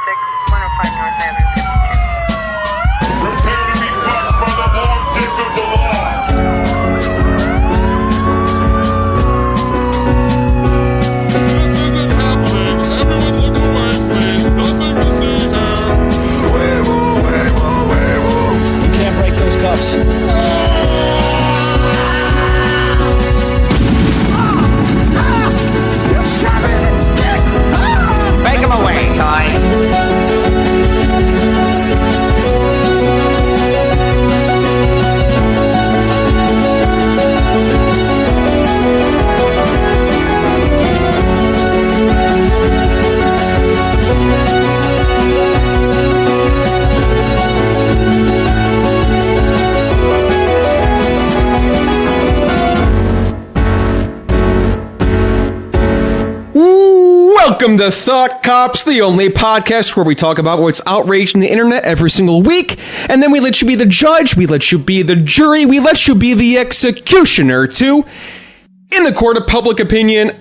105 North Avenue 52. Prepare to be fucked by the long dick of the law. This isn't happening. Everyone look away, please. Nothing to see here. You can't break those cuffs. Take him away, Toy. Welcome to Thought Cops, the only podcast where we talk about what's outraging the internet every single week, and then we let you be the judge, we let you be the jury, we let you be the executioner, too. In the court of public opinion,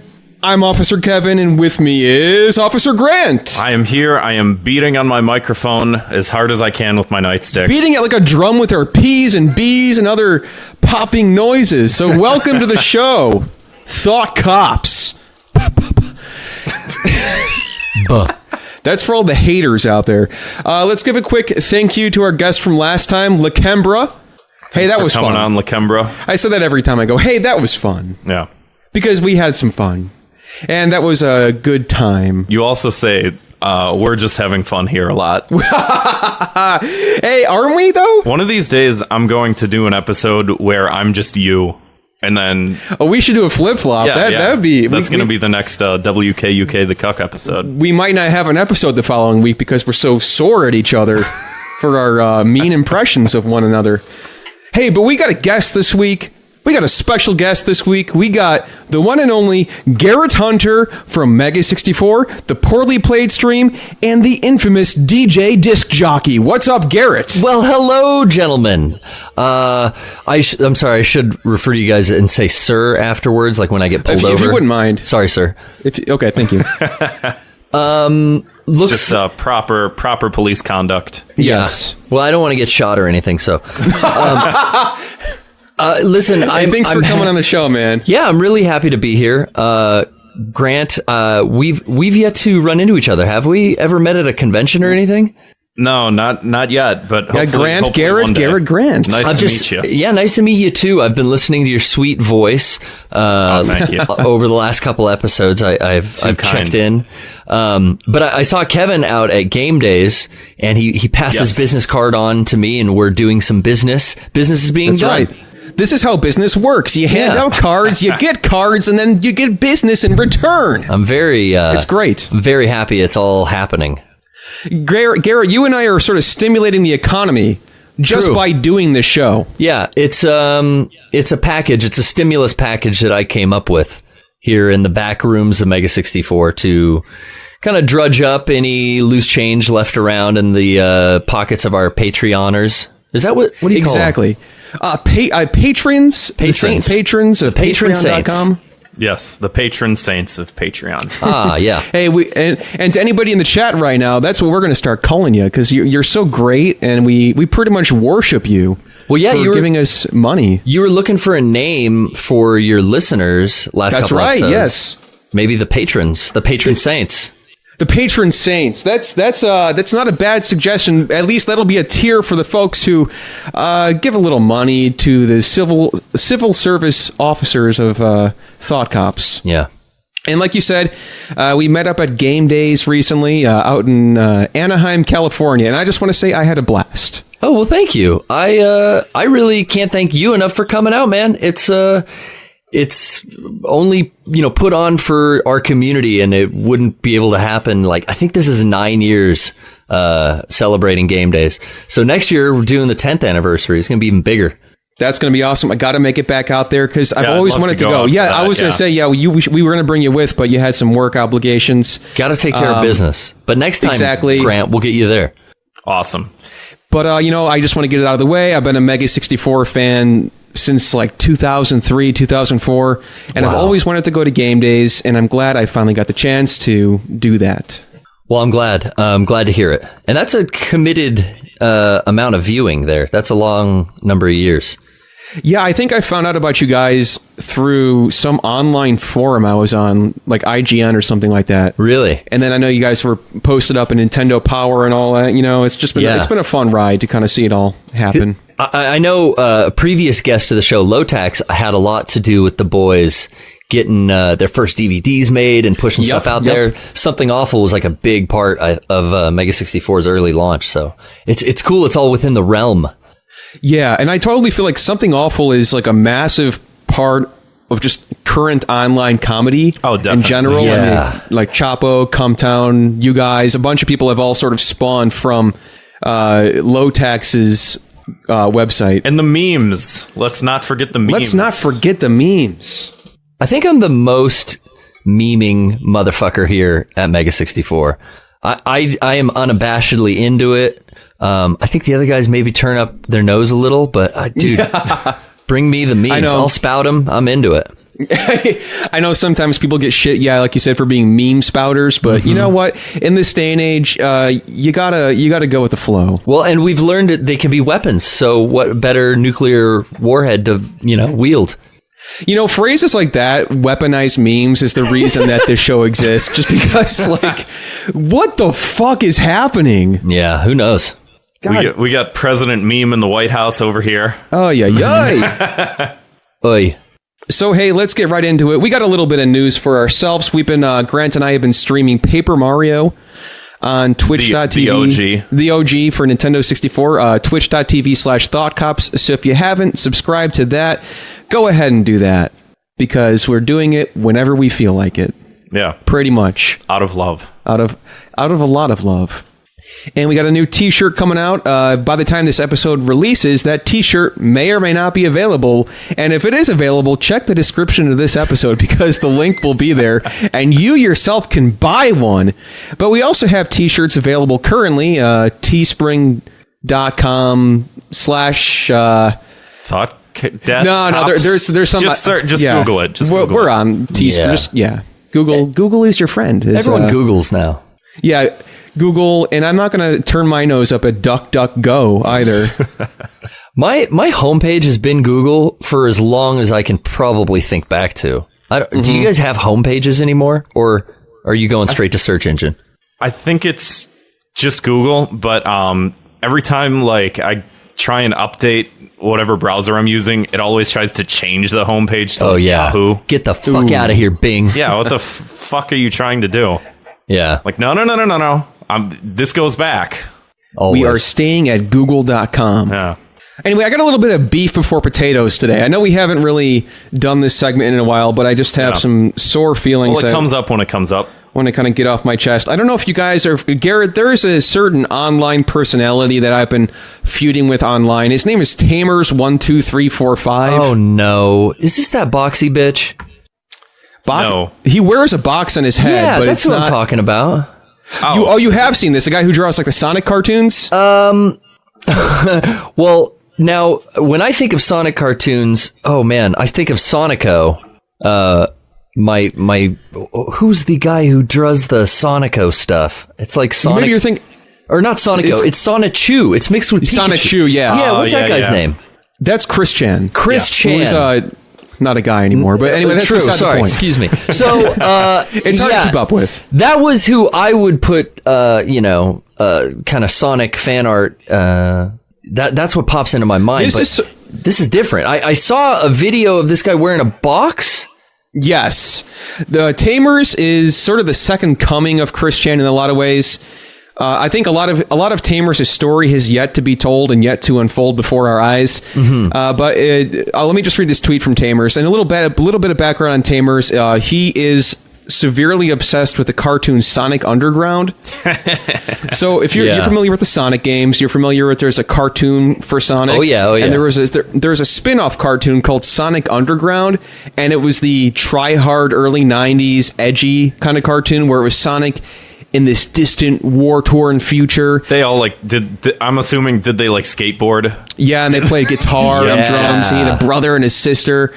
I'm Officer Kevin, and with me is Officer Grant. I am here. I am beating on my microphone as hard as I can with my nightstick. Beating it like a drum with our P's and B's and other popping noises. So welcome to the show, Thought Cops. That's for all the haters out there. Let's give a quick thank you to our guest from last time, Lakembra. Hey, that was fun. Coming on, Lakembra. I say that every time I go, hey, that was fun. Yeah. Because we had some fun. And that was a good time. You also say, we're just having fun here a lot. Hey, aren't we, though? One of these days, I'm going to do an episode where I'm just you. And then... Oh, we should do a flip-flop. That would be... That's going to be the next WKUK The Cuck episode. We might not have an episode the following week because we're so sore at each other for our mean impressions of one another. Hey, but we got a guest this week. We got a special guest this week. We got the one and only Garrett Hunter from Mega64, the Poorly Played Stream, and the infamous DJ Disc Jockey. What's up, Garrett? Well, hello, gentlemen. I'm sorry, I should refer to you guys and say sir afterwards, like when I get pulled over. If you wouldn't mind. Sorry, sir. Okay, thank you. Just proper police conduct. Yes. Well, I don't want to get shot or anything, so... listen, thanks for coming on the show, man. Yeah, I'm really happy to be here. Grant, we've yet to run into each other. Have we ever met at a convention or anything? No, not yet, but hopefully, Garrett Grant. Nice to meet you. Yeah, nice to meet you too. I've been listening to your sweet voice thank you. over the last couple episodes. I've checked in. But I saw Kevin out at Game Days, and he passed his business card on to me, and we're doing some business. Business is being done. Right. This is how business works. You hand out cards, you get cards, and then you get business in return. I'm it's great. Very happy it's all happening. Garrett, you and I are sort of stimulating the economy just by doing this show. Yeah, it's a package. It's a stimulus package that I came up with here in the back rooms of Mega64 to kind of drudge up any loose change left around in the pockets of our Patreoners. Is that what do you call them? Exactly. Patrons, the saint patrons of Patreon.com. Yes, the patron saints of Patreon. Ah, yeah. Hey, and to anybody in the chat right now, that's what we're going to start calling you because you're so great, and we pretty much worship you. Well, yeah, you were giving us money. You were looking for a name for your listeners last couple episodes. That's right. Yes. Maybe the patrons, the patron saints. The patron saints. That's not a bad suggestion. At least that'll be a tier for the folks who give a little money to the civil service officers of Thought Cops. Yeah. And like you said, we met up at Game Days recently out in Anaheim, California, and I just want to say I had a blast. Oh, well, thank you. I really can't thank you enough for coming out, man. It's only, put on for our community, and it wouldn't be able to happen. Like, I think this is 9 years celebrating Game Days. So next year, we're doing the 10th anniversary. It's going to be even bigger. That's going to be awesome. I got to make it back out there because I've always wanted to go. Yeah, I was going to say, we were going to bring you with, but you had some work obligations. Got to take care of business. But next time, Grant, we'll get you there. Awesome. But, I just want to get it out of the way. I've been a Mega64 fan since like 2003, 2004, and I've always wanted to go to Game Days, and I'm glad I finally got the chance to do that. Well, I'm glad. I'm glad to hear it. And that's a committed amount of viewing there. That's a long number of years. Yeah, I think I found out about you guys through some online forum I was on, like IGN or something like that. Really? And then I know you guys were posted up in Nintendo Power and all that. You know, it's just been it's been a fun ride to kind of see it all happen. I know a previous guest of the show, Lotax, had a lot to do with the boys getting their first DVDs made and pushing stuff out there. Something Awful was like a big part of Mega64's early launch. So it's cool. It's all within the realm. Yeah, and I totally feel like Something Awful is like a massive part of just current online comedy in general. Yeah. I mean, like Chapo, Cumtown, you guys, a bunch of people have all sort of spawned from Lotax's website. And the memes. Let's not forget the memes. I think I'm the most memeing motherfucker here at Mega64. I am unabashedly into it. I think the other guys maybe turn up their nose a little, but dude, bring me the memes. I'll spout them. I'm into it. I know sometimes people get shit, like you said, for being meme spouters, but you know what? In this day and age, you gotta go with the flow. Well, and we've learned that they can be weapons. So what better nuclear warhead to wield? You know, phrases like that, weaponized memes, is the reason that this show exists. Just because, like, what the fuck is happening? Yeah, who knows? We got President Meme in the White House over here. Oh, yeah. Oy. So, hey, let's get right into it. We got a little bit of news for ourselves. We've been, Grant and I have been streaming Paper Mario on twitch.tv. The OG for Nintendo 64. Twitch.tv/ThoughtCops. So if you haven't subscribed to that, go ahead and do that. Because we're doing it whenever we feel like it. Yeah. Pretty much. Out of love. Out of a lot of love. And we got a new t-shirt coming out. By the time this episode releases, that t-shirt may or may not be available. And if it is available, check the description of this episode because the link will be there and you yourself can buy one. But we also have t-shirts available currently. Teespring.com/ Thought No, there's some. Just Google it. We're on Teespring. Google is your friend. Everyone Googles now. Yeah. Google, and I'm not going to turn my nose up at DuckDuckGo either. My homepage has been Google for as long as I can probably think back to. Do you guys have homepages anymore, or are you going straight to search engine? I think it's just Google, but every time like I try and update whatever browser I'm using, it always tries to change the homepage to Yahoo. Get the fuck out of here, Bing. Yeah, what the fuck are you trying to do? Yeah. Like, no. This goes back. Always. We are staying at google.com. Yeah. Anyway, I got a little bit of beef before potatoes today. I know we haven't really done this segment in a while, but I just have some sore feelings. Well, it comes up when it comes up. I want to kind of get off my chest. I don't know if you guys are... Garrett, there is a certain online personality that I've been feuding with online. His name is Tamers12345. Oh, no. Is this that boxy bitch? No. He wears a box on his head, yeah, but that's it's what not... I'm talking about. You have seen this, the guy who draws like the Sonic cartoons? Well, now when I think of Sonic cartoons, oh man, I think of Sonico. Who's the guy who draws the Sonico stuff? It's like Sonic. Maybe you're thinking, or not Sonico. It's Sonichu. It's mixed with Pikachu. Sonichu. Yeah. Yeah. What's that guy's name? That's Chris Chan. Chris Chan. Who's not a guy anymore, but anyway, that's true. beside Sorry, the point. excuse me. So it's hard to keep up with. That was who I would put, kind of Sonic fan art. That's what pops into my mind. This is different. I saw a video of this guy wearing a box. Yes, the Tamers is sort of the second coming of Chris Chan in a lot of ways. I think a lot of Tamers' story has yet to be told and yet to unfold before our eyes. But let me just read this tweet from Tamers and a little bit of background on Tamers. He is severely obsessed with the cartoon Sonic Underground. So if you're familiar with the Sonic games, you're familiar with there's a cartoon for Sonic. Oh yeah. And there was a spin-off cartoon called Sonic Underground, and it was the try-hard early 90s edgy kind of cartoon where it was Sonic in this distant war-torn future. They all I'm assuming, did they like skateboard? Yeah, and they play guitar and drums. And he had a brother and his sister.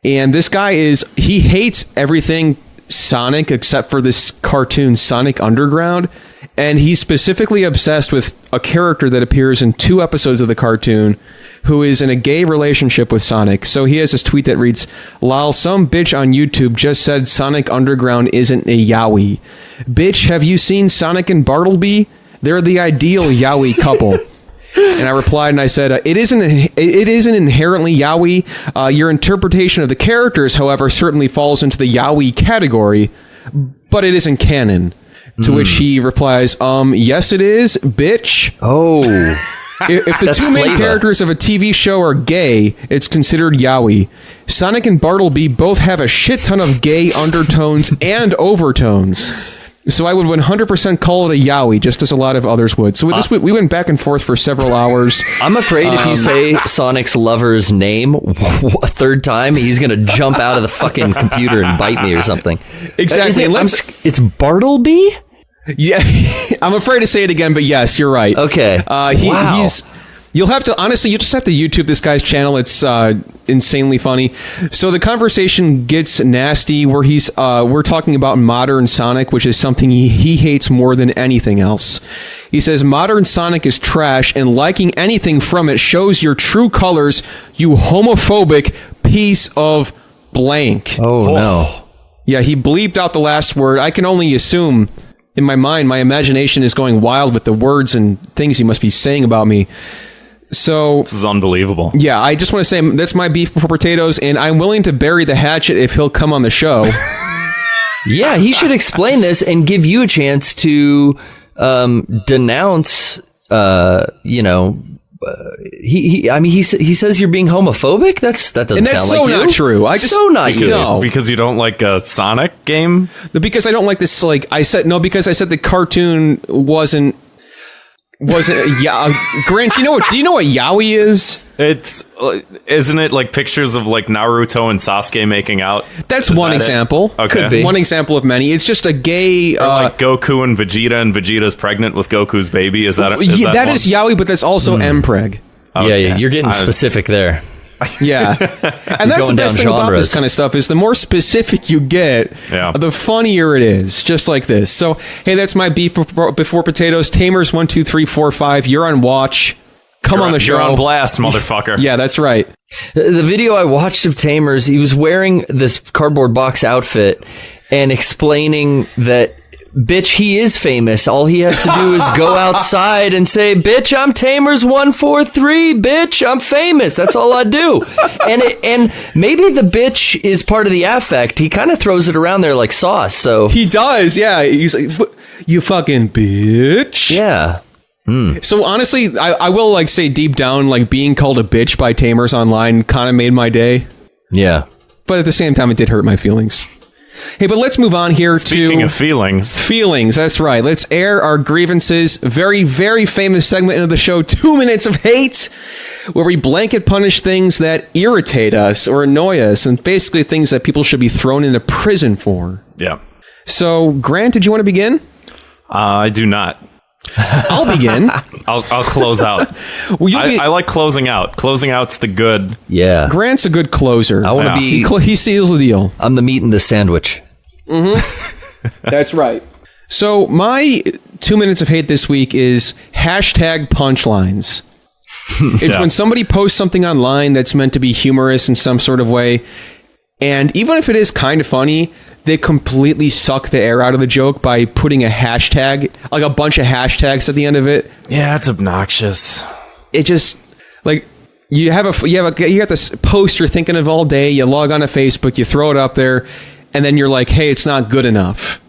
And this guy he hates everything Sonic except for this cartoon Sonic Underground. And he's specifically obsessed with a character that appears in 2 episodes of the cartoon who is in a gay relationship with Sonic. So he has this tweet that reads, "Lol, some bitch on YouTube just said Sonic Underground isn't a yaoi. Bitch, have you seen Sonic and Bartleby? They're the ideal yaoi couple." And I replied and I said, it isn't inherently yaoi. Your interpretation of the characters, however, certainly falls into the yaoi category, but it isn't canon. To which he replies, yes it is, bitch. Oh. If the two main characters of a TV show are gay, it's considered yaoi. Sonic and Bartleby both have a shit ton of gay undertones and overtones. So I would 100% call it a yaoi, just as a lot of others would. So with this, we went back and forth for several hours. I'm afraid if you say Sonic's lover's name a third time, he's going to jump out of the fucking computer and bite me or something. Exactly. It's Bartleby? Yeah, I'm afraid to say it again, but yes, you're right. Okay. Wow. You'll have to, honestly, you just have to YouTube this guy's channel. It's insanely funny. So the conversation gets nasty where we're talking about modern Sonic, which is something he hates more than anything else. He says, modern Sonic is trash, and liking anything from it shows your true colors, you homophobic piece of blank. Oh, no. Yeah, he bleeped out the last word. I can only assume, in my mind, my imagination is going wild with the words and things he must be saying about me. So this is unbelievable. Yeah, I just want to say that's my beef for potatoes, and I'm willing to bury the hatchet if he'll come on the show. Yeah, he should explain this and give you a chance to denounce. He says you're being homophobic. That doesn't sound like you. Not true. Because you don't like a Sonic game. Because I don't like this. Because I said the cartoon wasn't. Grant, do you know what yaoi is? Isn't it like pictures of like Naruto and Sasuke making out? That's one example. Okay. Could be one example of many. It's just a gay like Goku and Vegeta's pregnant with Goku's baby. Is that that is yaoi, but that's also mpreg. Okay. Yeah, you're getting specific there. Yeah, and that's the best thing about this kind of stuff is the more specific you get, the funnier it is. Just like this. So, hey, that's my beef before potatoes. Tamers 1, 2, 3, 4, 5. You're on watch. Come on the show. You're on blast, motherfucker. Yeah, that's right. The video I watched of Tamers, he was wearing this cardboard box outfit and explaining that, bitch, he is famous. All he has to do is go outside and say, bitch, I'm Tamers 143, bitch, I'm famous. That's all I do. And maybe the bitch is part of the affect. He kind of throws it around there like sauce. So he does, yeah. He's like, you fucking bitch. Yeah. So honestly, I will say deep down, being called a bitch by Tamers online kind of made my day. Yeah. But at the same time, it did hurt my feelings. Hey, but let's move on here Speaking of feelings. Feelings, that's right. Let's air our grievances. Very, very famous segment of the show, 2 Minutes of Hate, where we blanket punish things that irritate us or annoy us, and basically things that people should be thrown into prison for. Yeah. So, Grant, did you want to begin? I do not. I'll begin. I'll close out. I like closing out. Closing out's the good. Yeah. Grant's a good closer. I want to be. He seals the deal. I'm the meat in the sandwich. Mm-hmm. That's right. So my 2 minutes of hate this week is hashtag punchlines. It's when somebody posts something online that's meant to be humorous in some sort of way, and even if it is kind of funny, they completely suck the air out of the joke by putting a hashtag, like a bunch of hashtags at the end of it. Yeah, it's obnoxious. It just you got this post you're thinking of all day. You log on to Facebook, you throw it up there, and then you're like, "Hey, it's not good enough.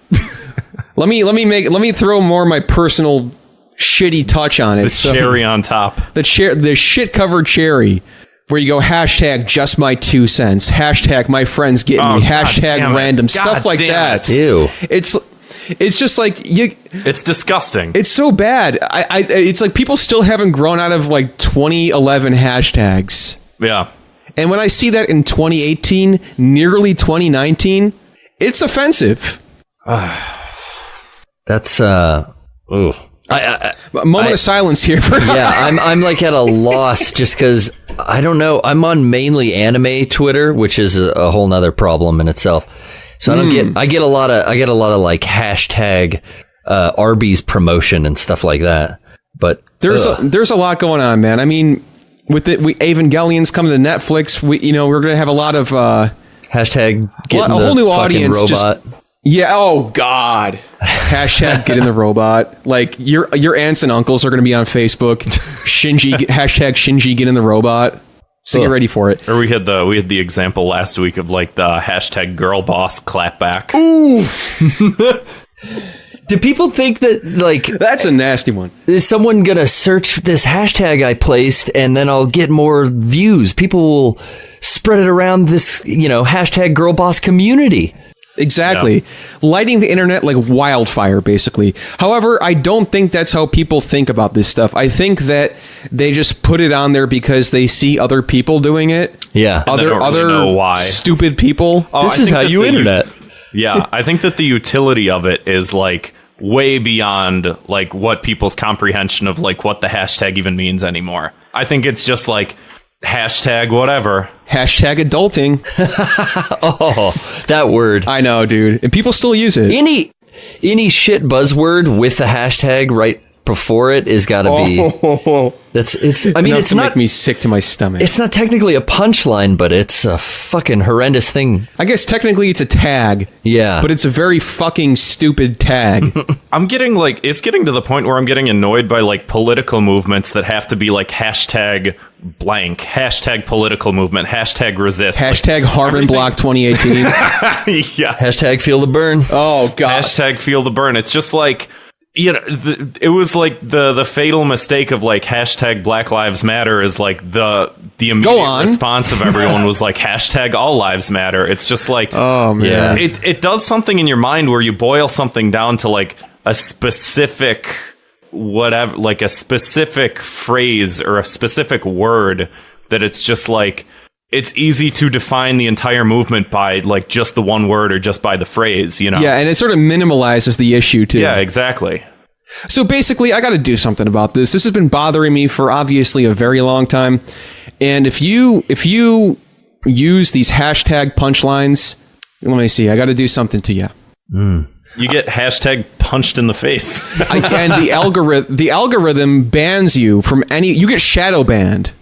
let me throw more of my personal shitty touch on it." The cherry on top. The shit covered cherry. Where you go, hashtag just my 2 cents, hashtag my friends get me, hashtag random, stuff like that. Ew. It's just it's disgusting. It's so bad. It's like people still haven't grown out of 2011 hashtags. Yeah. And when I see that in 2018, nearly 2019, it's offensive. That's ooh. A moment of silence here. I'm at a loss just because I don't know. I'm on mainly anime Twitter, which is a whole nother problem in itself. So I get a lot of like hashtag Arby's promotion and stuff like that. But there's a lot going on, man. I mean, with Evangelion's coming to Netflix, we're gonna have a lot of hashtag get a whole new audience. Robot. Oh God! Hashtag get in the robot. Like your aunts and uncles are gonna be on Facebook. Hashtag Shinji get in the robot. So get ready for it. Or we had the example last week of like the hashtag girl boss clapback. Ooh. Do people think that, like... That's a nasty one. Is someone going to search this hashtag I placed and then I'll get more views? People will spread it around this, hashtag girl boss community. Exactly. Yeah. Lighting the internet like wildfire, basically. However, I don't think that's how people think about this stuff. I think that they just put it on there because they see other people doing it. Yeah. Other know why. Stupid people. This is how you internet. Yeah, I think that the utility of it is like way beyond like what people's comprehension of like what the hashtag even means anymore. I think it's just like hashtag whatever. Hashtag adulting. Oh, that word. I know, dude. And people still use it. Any shit buzzword with the hashtag right before it is got to be. It's not make me sick to my stomach. It's not technically a punchline, but it's a fucking horrendous thing. I guess technically it's a tag. Yeah, but it's a very fucking stupid tag. It's getting to the point where I'm getting annoyed by like political movements that have to be like hashtag blank, hashtag political movement, hashtag resist, hashtag Harmon Block 2018. Yeah, hashtag feel the burn. Oh god, hashtag feel the burn. It's just like. It was like the fatal mistake of like hashtag Black Lives Matter is like the immediate response of everyone was like hashtag All Lives Matter. It's just like, oh man, it does something in your mind where you boil something down to like a specific whatever, like a specific phrase or a specific word that it's just like. It's easy to define the entire movement by like just the one word or just by the phrase, Yeah, and it sort of minimalizes the issue too. Yeah, exactly. So basically, I got to do something about this. This has been bothering me for obviously a very long time. And if you use these hashtag punchlines, let me see. I got to do something to you. You get hashtag punched in the face. And the algorithm bans you from any. You get shadow banned.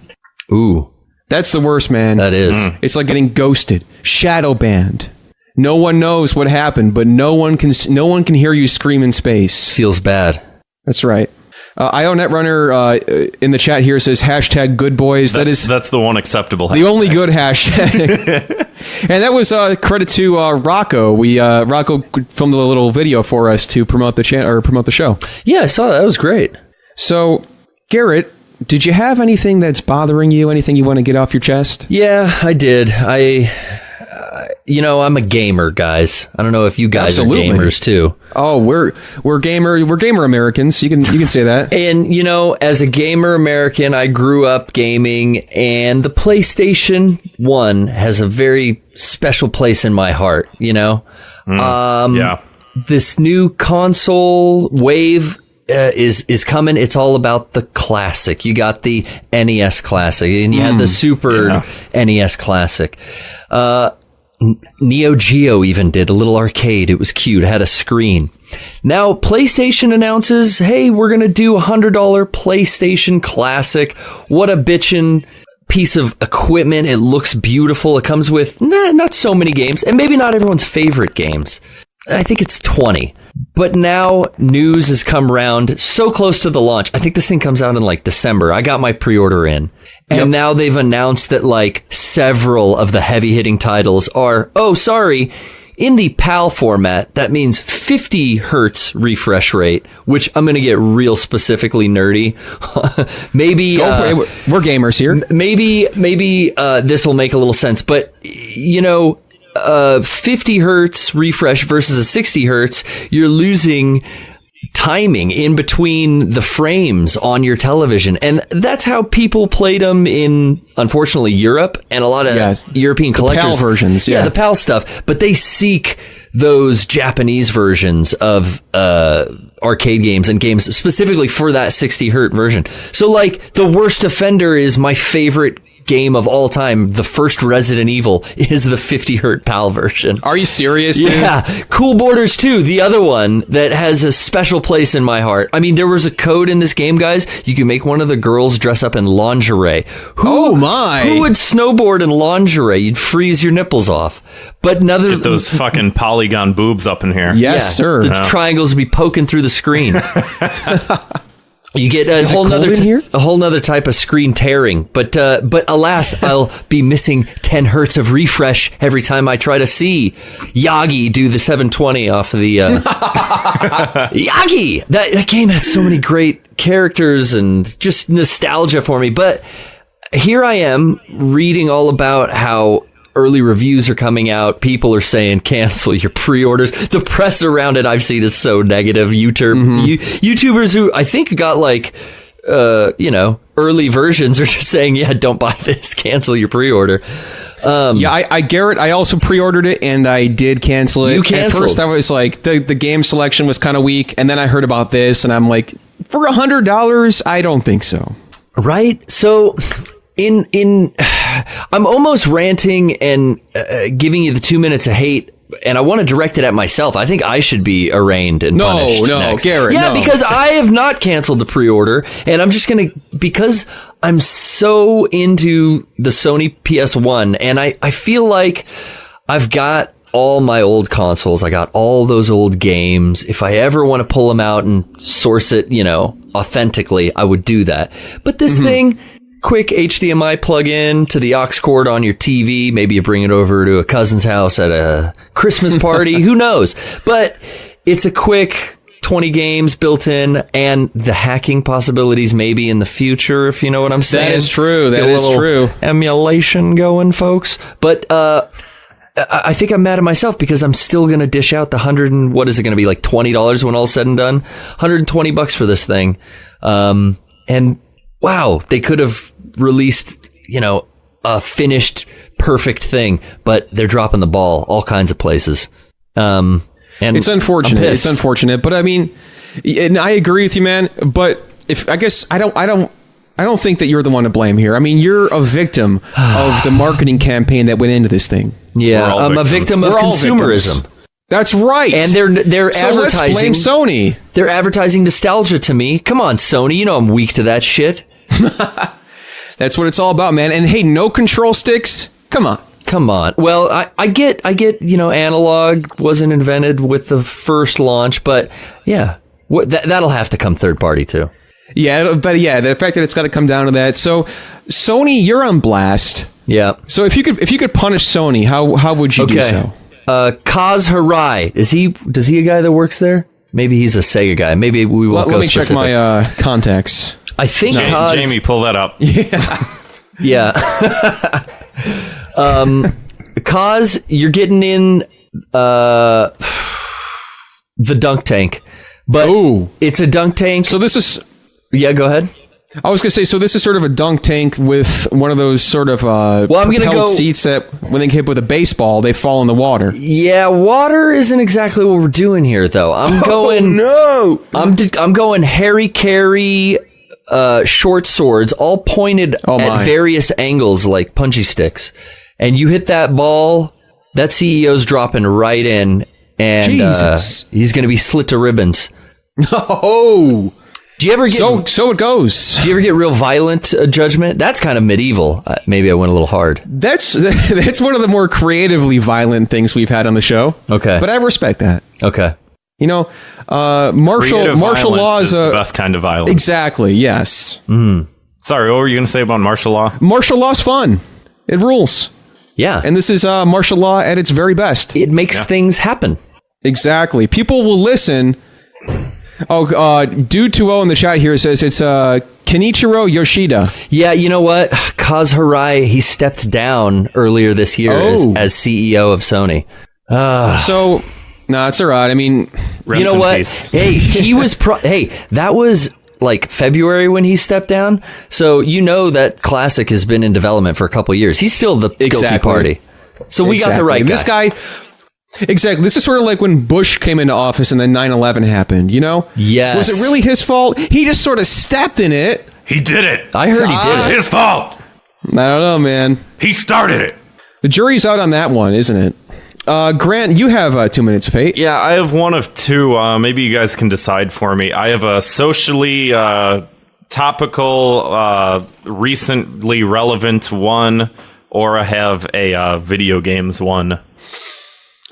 Ooh. That's the worst, man. That is. It's like getting ghosted. Shadow banned. No one knows what happened, but no one can hear you scream in space. Feels bad. That's right. IONetrunner in the chat here says hashtag good boys. That's the one acceptable hashtag. The only good hashtag. And that was credit to Rocco. Rocco filmed a little video for us to promote the promote the show. Yeah, I saw that. That was great. So, Garrett, did you have anything that's bothering you? Anything you want to get off your chest? Yeah, I did. I'm a gamer, guys. I don't know if you guys Absolutely. are gamers too. Oh, we're gamer Americans. You can say that. And as a gamer American, I grew up gaming, and the PlayStation 1 has a very special place in my heart. Yeah. This new console wave is coming. It's all about the classic. You got the NES Classic, and you had the Super NES Classic. Neo Geo even did a little arcade. It was cute. It had a screen. Now PlayStation announces, hey, we're going to do $100 PlayStation Classic. What a bitchin' piece of equipment. It looks beautiful. It comes with not so many games, and maybe not everyone's favorite games. I think it's 20. But now news has come around so close to the launch. I think this thing comes out in like December. I got my pre-order in. And now they've announced that like several of the heavy hitting titles are, in the PAL format. That means 50 hertz refresh rate, which I'm going to get real specifically nerdy. Maybe we're gamers here. Maybe this will make a little sense. But 50 hertz refresh versus a 60 hertz, you're losing timing in between the frames on your television. And that's how people played them in, unfortunately, Europe and a lot of European collectors. The PAL versions, the PAL stuff. But they seek those Japanese versions of arcade games and games specifically for that 60 hertz version. So like the worst offender is my favorite game of all time, the first Resident Evil, is the 50 hertz PAL version. Are you serious, dude? Yeah. Cool Borders 2, the other one that has a special place in my heart. I mean, there was a code in this game, guys. You can make one of the girls dress up in lingerie. Oh, my. Who would snowboard in lingerie? You'd freeze your nipples off. But another... Get those fucking polygon boobs up in here. Yes, sir. The triangles would be poking through the screen. You get a whole nother type of screen tearing, but alas, I'll be missing 10 hertz of refresh every time I try to see Yagi do the 720 off of the Yagi. That game had so many great characters and just nostalgia for me. But here I am reading all about how early reviews are coming out. People are saying cancel your pre-orders. The press around it I've seen is so negative. YouTubers who I think got like, early versions are just saying, yeah, don't buy this. Cancel your pre-order. Garrett, I also pre-ordered it and I did cancel it. You canceled. At first I was like, the game selection was kind of weak. And then I heard about this and I'm like, for $100, I don't think so. Right? So... I'm almost ranting and giving you the 2 minutes of hate, and I want to direct it at myself. I think I should be arraigned and punished next. Garrett, yeah, no. Because I have not canceled the pre-order, and I'm just going to, because I'm so into the Sony PS1, and I feel like I've got all my old consoles. I got all those old games. If I ever want to pull them out and source it, authentically, I would do that. But this thing... Quick HDMI plug-in to the aux cord on your TV. Maybe you bring it over to a cousin's house at a Christmas party. Who knows? But it's a quick 20 games built in, and the hacking possibilities maybe in the future, if you know what I'm saying. That is true. That is true. Emulation going, folks. But I think I'm mad at myself because I'm still going to dish out the what is it going to be, like $20 when all's said and done? $120 for this thing. And wow, they could have released, a finished, perfect thing, but they're dropping the ball all kinds of places. And it's unfortunate. It's unfortunate, but I mean, and I agree with you, man. But I don't think that you're the one to blame here. I mean, you're a victim of the marketing campaign that went into this thing. Yeah, I'm a victim of consumerism. That's right. And they're so advertising. Let's blame Sony. They're advertising nostalgia to me. Come on, Sony. I'm weak to that shit. That's what it's all about, man. And hey, no control sticks? Come on. Well, I get, analog wasn't invented with the first launch, but yeah, that'll have to come third party too. Yeah, but yeah, the fact that it's got to come down to that. So, Sony, you're on blast. Yeah. So if you could punish Sony, how would you do so? Kaz Hirai, does he a guy that works there? Maybe he's a Sega guy. Maybe we won't go specific. Let me check my contacts. I think Jamie, pull that up. Yeah. Kaz, you're getting in the dunk tank, but it's a dunk tank. So this is... Yeah, go ahead. I was going to say, so this is sort of a dunk tank with one of those sort of seats that when they hit with a baseball, they fall in the water. Yeah, water isn't exactly what we're doing here, though. I'm going... Oh, no! I'm going Harry Carey... short swords, all pointed at various angles like punchy sticks. And you hit that ball, that CEO's dropping right in, and he's going to be slit to ribbons. Oh! Do you ever get... So it goes. Do you ever get real violent judgment? That's kind of medieval. Maybe I went a little hard. That's one of the more creatively violent things we've had on the show. Okay. But I respect that. Okay. Martial law is the best kind of violence. Exactly, yes. Sorry, what were you going to say about martial law? Martial law's fun. It rules. Yeah. And this is martial law at its very best. It makes things happen. Exactly. People will listen. Dude 20 in the chat here says it's Kenichiro Yoshida. Yeah, you know what? Kaz Hirai, he stepped down earlier this year as CEO of Sony. So... No, it's all right. I mean, you know what? Hey, he was that was like February when he stepped down. So that Classic has been in development for a couple of years. He's still the guilty party. So we got the right guy. This guy. Exactly. This is sort of like when Bush came into office and then 9/11 happened, Yes. Was it really his fault? He just sort of stepped in it. He did it. I heard he did it. It's his fault. I don't know, man. He started it. The jury's out on that one, isn't it? Grant, you have 2 minutes of hate. Yeah, I have one of two. Maybe you guys can decide for me. I have a socially topical, recently relevant one, or I have a video games one.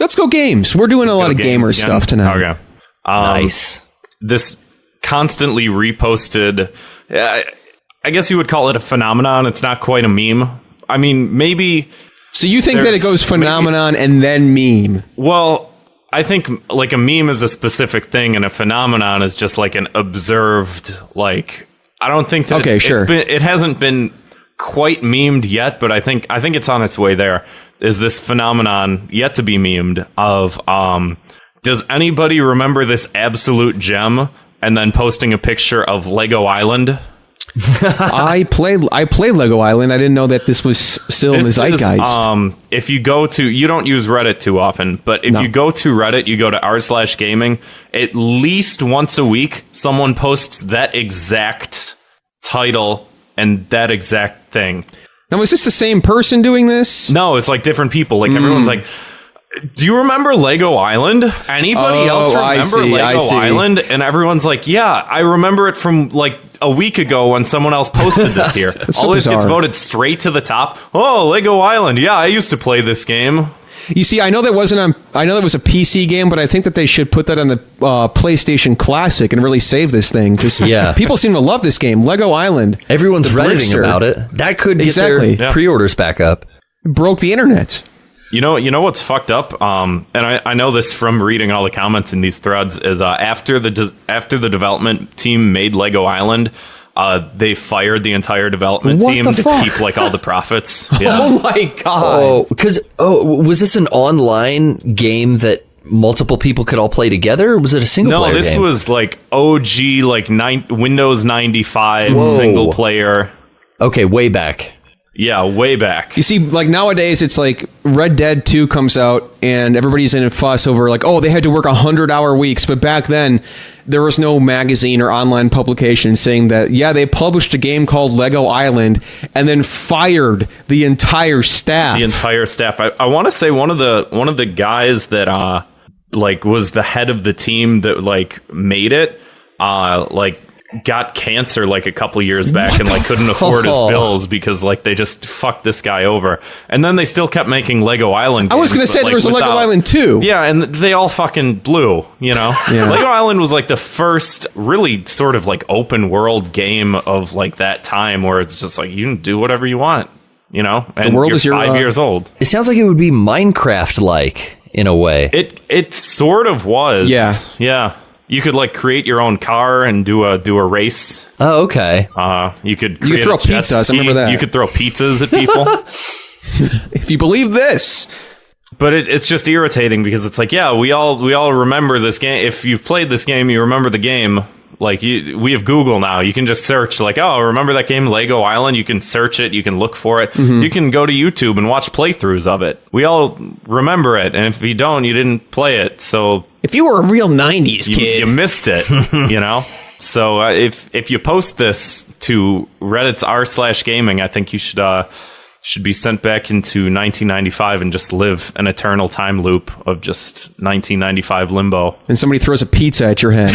Let's go games. We're doing a lot of gamer stuff tonight. Okay. Nice. This constantly reposted, I guess you would call it a phenomenon. It's not quite a meme. I mean, maybe... So you think that it goes phenomenon and then meme? Well, I think like a meme is a specific thing, and a phenomenon is just like an observed, like, I don't think that it hasn't been quite memed yet, but I think it's on its way there. Is this phenomenon yet to be memed of does anybody remember this absolute gem, and then posting a picture of Lego Island? I played Lego Island. I didn't know that this was still in the zeitgeist. If you go to, you don't use Reddit too often, but if you go to Reddit, you go to r/gaming, at least once a week, someone posts that exact title and that exact thing. Now, is this the same person doing this? No, it's like different people. Like everyone's like, do you remember Lego Island? Anybody else remember Lego Island? And everyone's like, yeah, I remember it from like a week ago when someone else posted this here. Always gets voted straight to the top. Oh, Lego Island. Yeah, I used to play this game. You see, I know that was a PC game, but I think that they should put that on the PlayStation Classic and really save this thing, because people seem to love this game, Lego Island. Everyone's Redditing about it. That could get their pre-orders back up. It broke the internet. You know what's fucked up? And I know this from reading all the comments in these threads, is after the development team made Lego Island, they fired the entire development team to keep like all the profits. Yeah. Oh my god! Was this an online game that multiple people could all play together, or was it a single player game? No, this was like OG, like Windows 95 single player. Okay, way back. Yeah, way back. You see, like nowadays, it's like Red Dead 2 comes out and everybody's in a fuss over like, oh, they had to work 100-hour weeks. But back then, there was no magazine or online publication saying that, yeah, they published a game called Lego Island and then fired the entire staff. The entire staff. I want to say one of the guys that like was the head of the team that like made it, like got cancer like a couple years back and like couldn't afford his bills because like they just fucked this guy over. And then they still kept making Lego Island games. I was going to say there was a Lego Island 2. Yeah, and they all fucking blew, you know? Lego Island was like the first really sort of like open world game of like that time where it's just like you can do whatever you want, you know? And the world is your 5 years old. It sounds like it would be Minecraft-like in a way. It sort of was. Yeah. Yeah. You could like create your own car and do a race. Oh, okay. You could throw pizzas. I remember that. You could throw pizzas at people. If you believe this. But it's just irritating because it's like, yeah, we all remember this game. If you've played this game, you remember the game. Like we have Google now. You can just search like, oh, remember that game Lego Island? You can search it. You can look for it. Mm-hmm. You can go to YouTube and watch playthroughs of it. We all remember it. And if you don't, you didn't play it. So if you were a real 90s kid, you missed it, you know? So if you post this to Reddit's r/gaming, I think you should be sent back into 1995 and just live an eternal time loop of just 1995 limbo. And somebody throws a pizza at your head.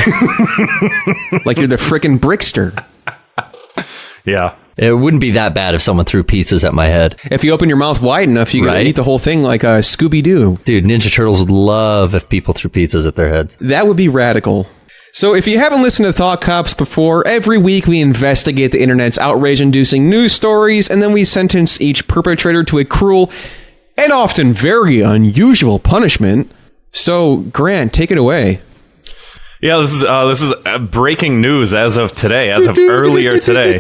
Like you're the frickin' Brickster. Yeah. It wouldn't be that bad if someone threw pizzas at my head. If you open your mouth wide enough, you can eat the whole thing like a Scooby-Doo. Dude, Ninja Turtles would love if people threw pizzas at their heads. That would be radical. So if you haven't listened to Thought Cops before, every week we investigate the internet's outrage-inducing news stories, and then we sentence each perpetrator to a cruel and often very unusual punishment. So, Grant, take it away. Yeah, this is breaking news as of today, as of earlier today.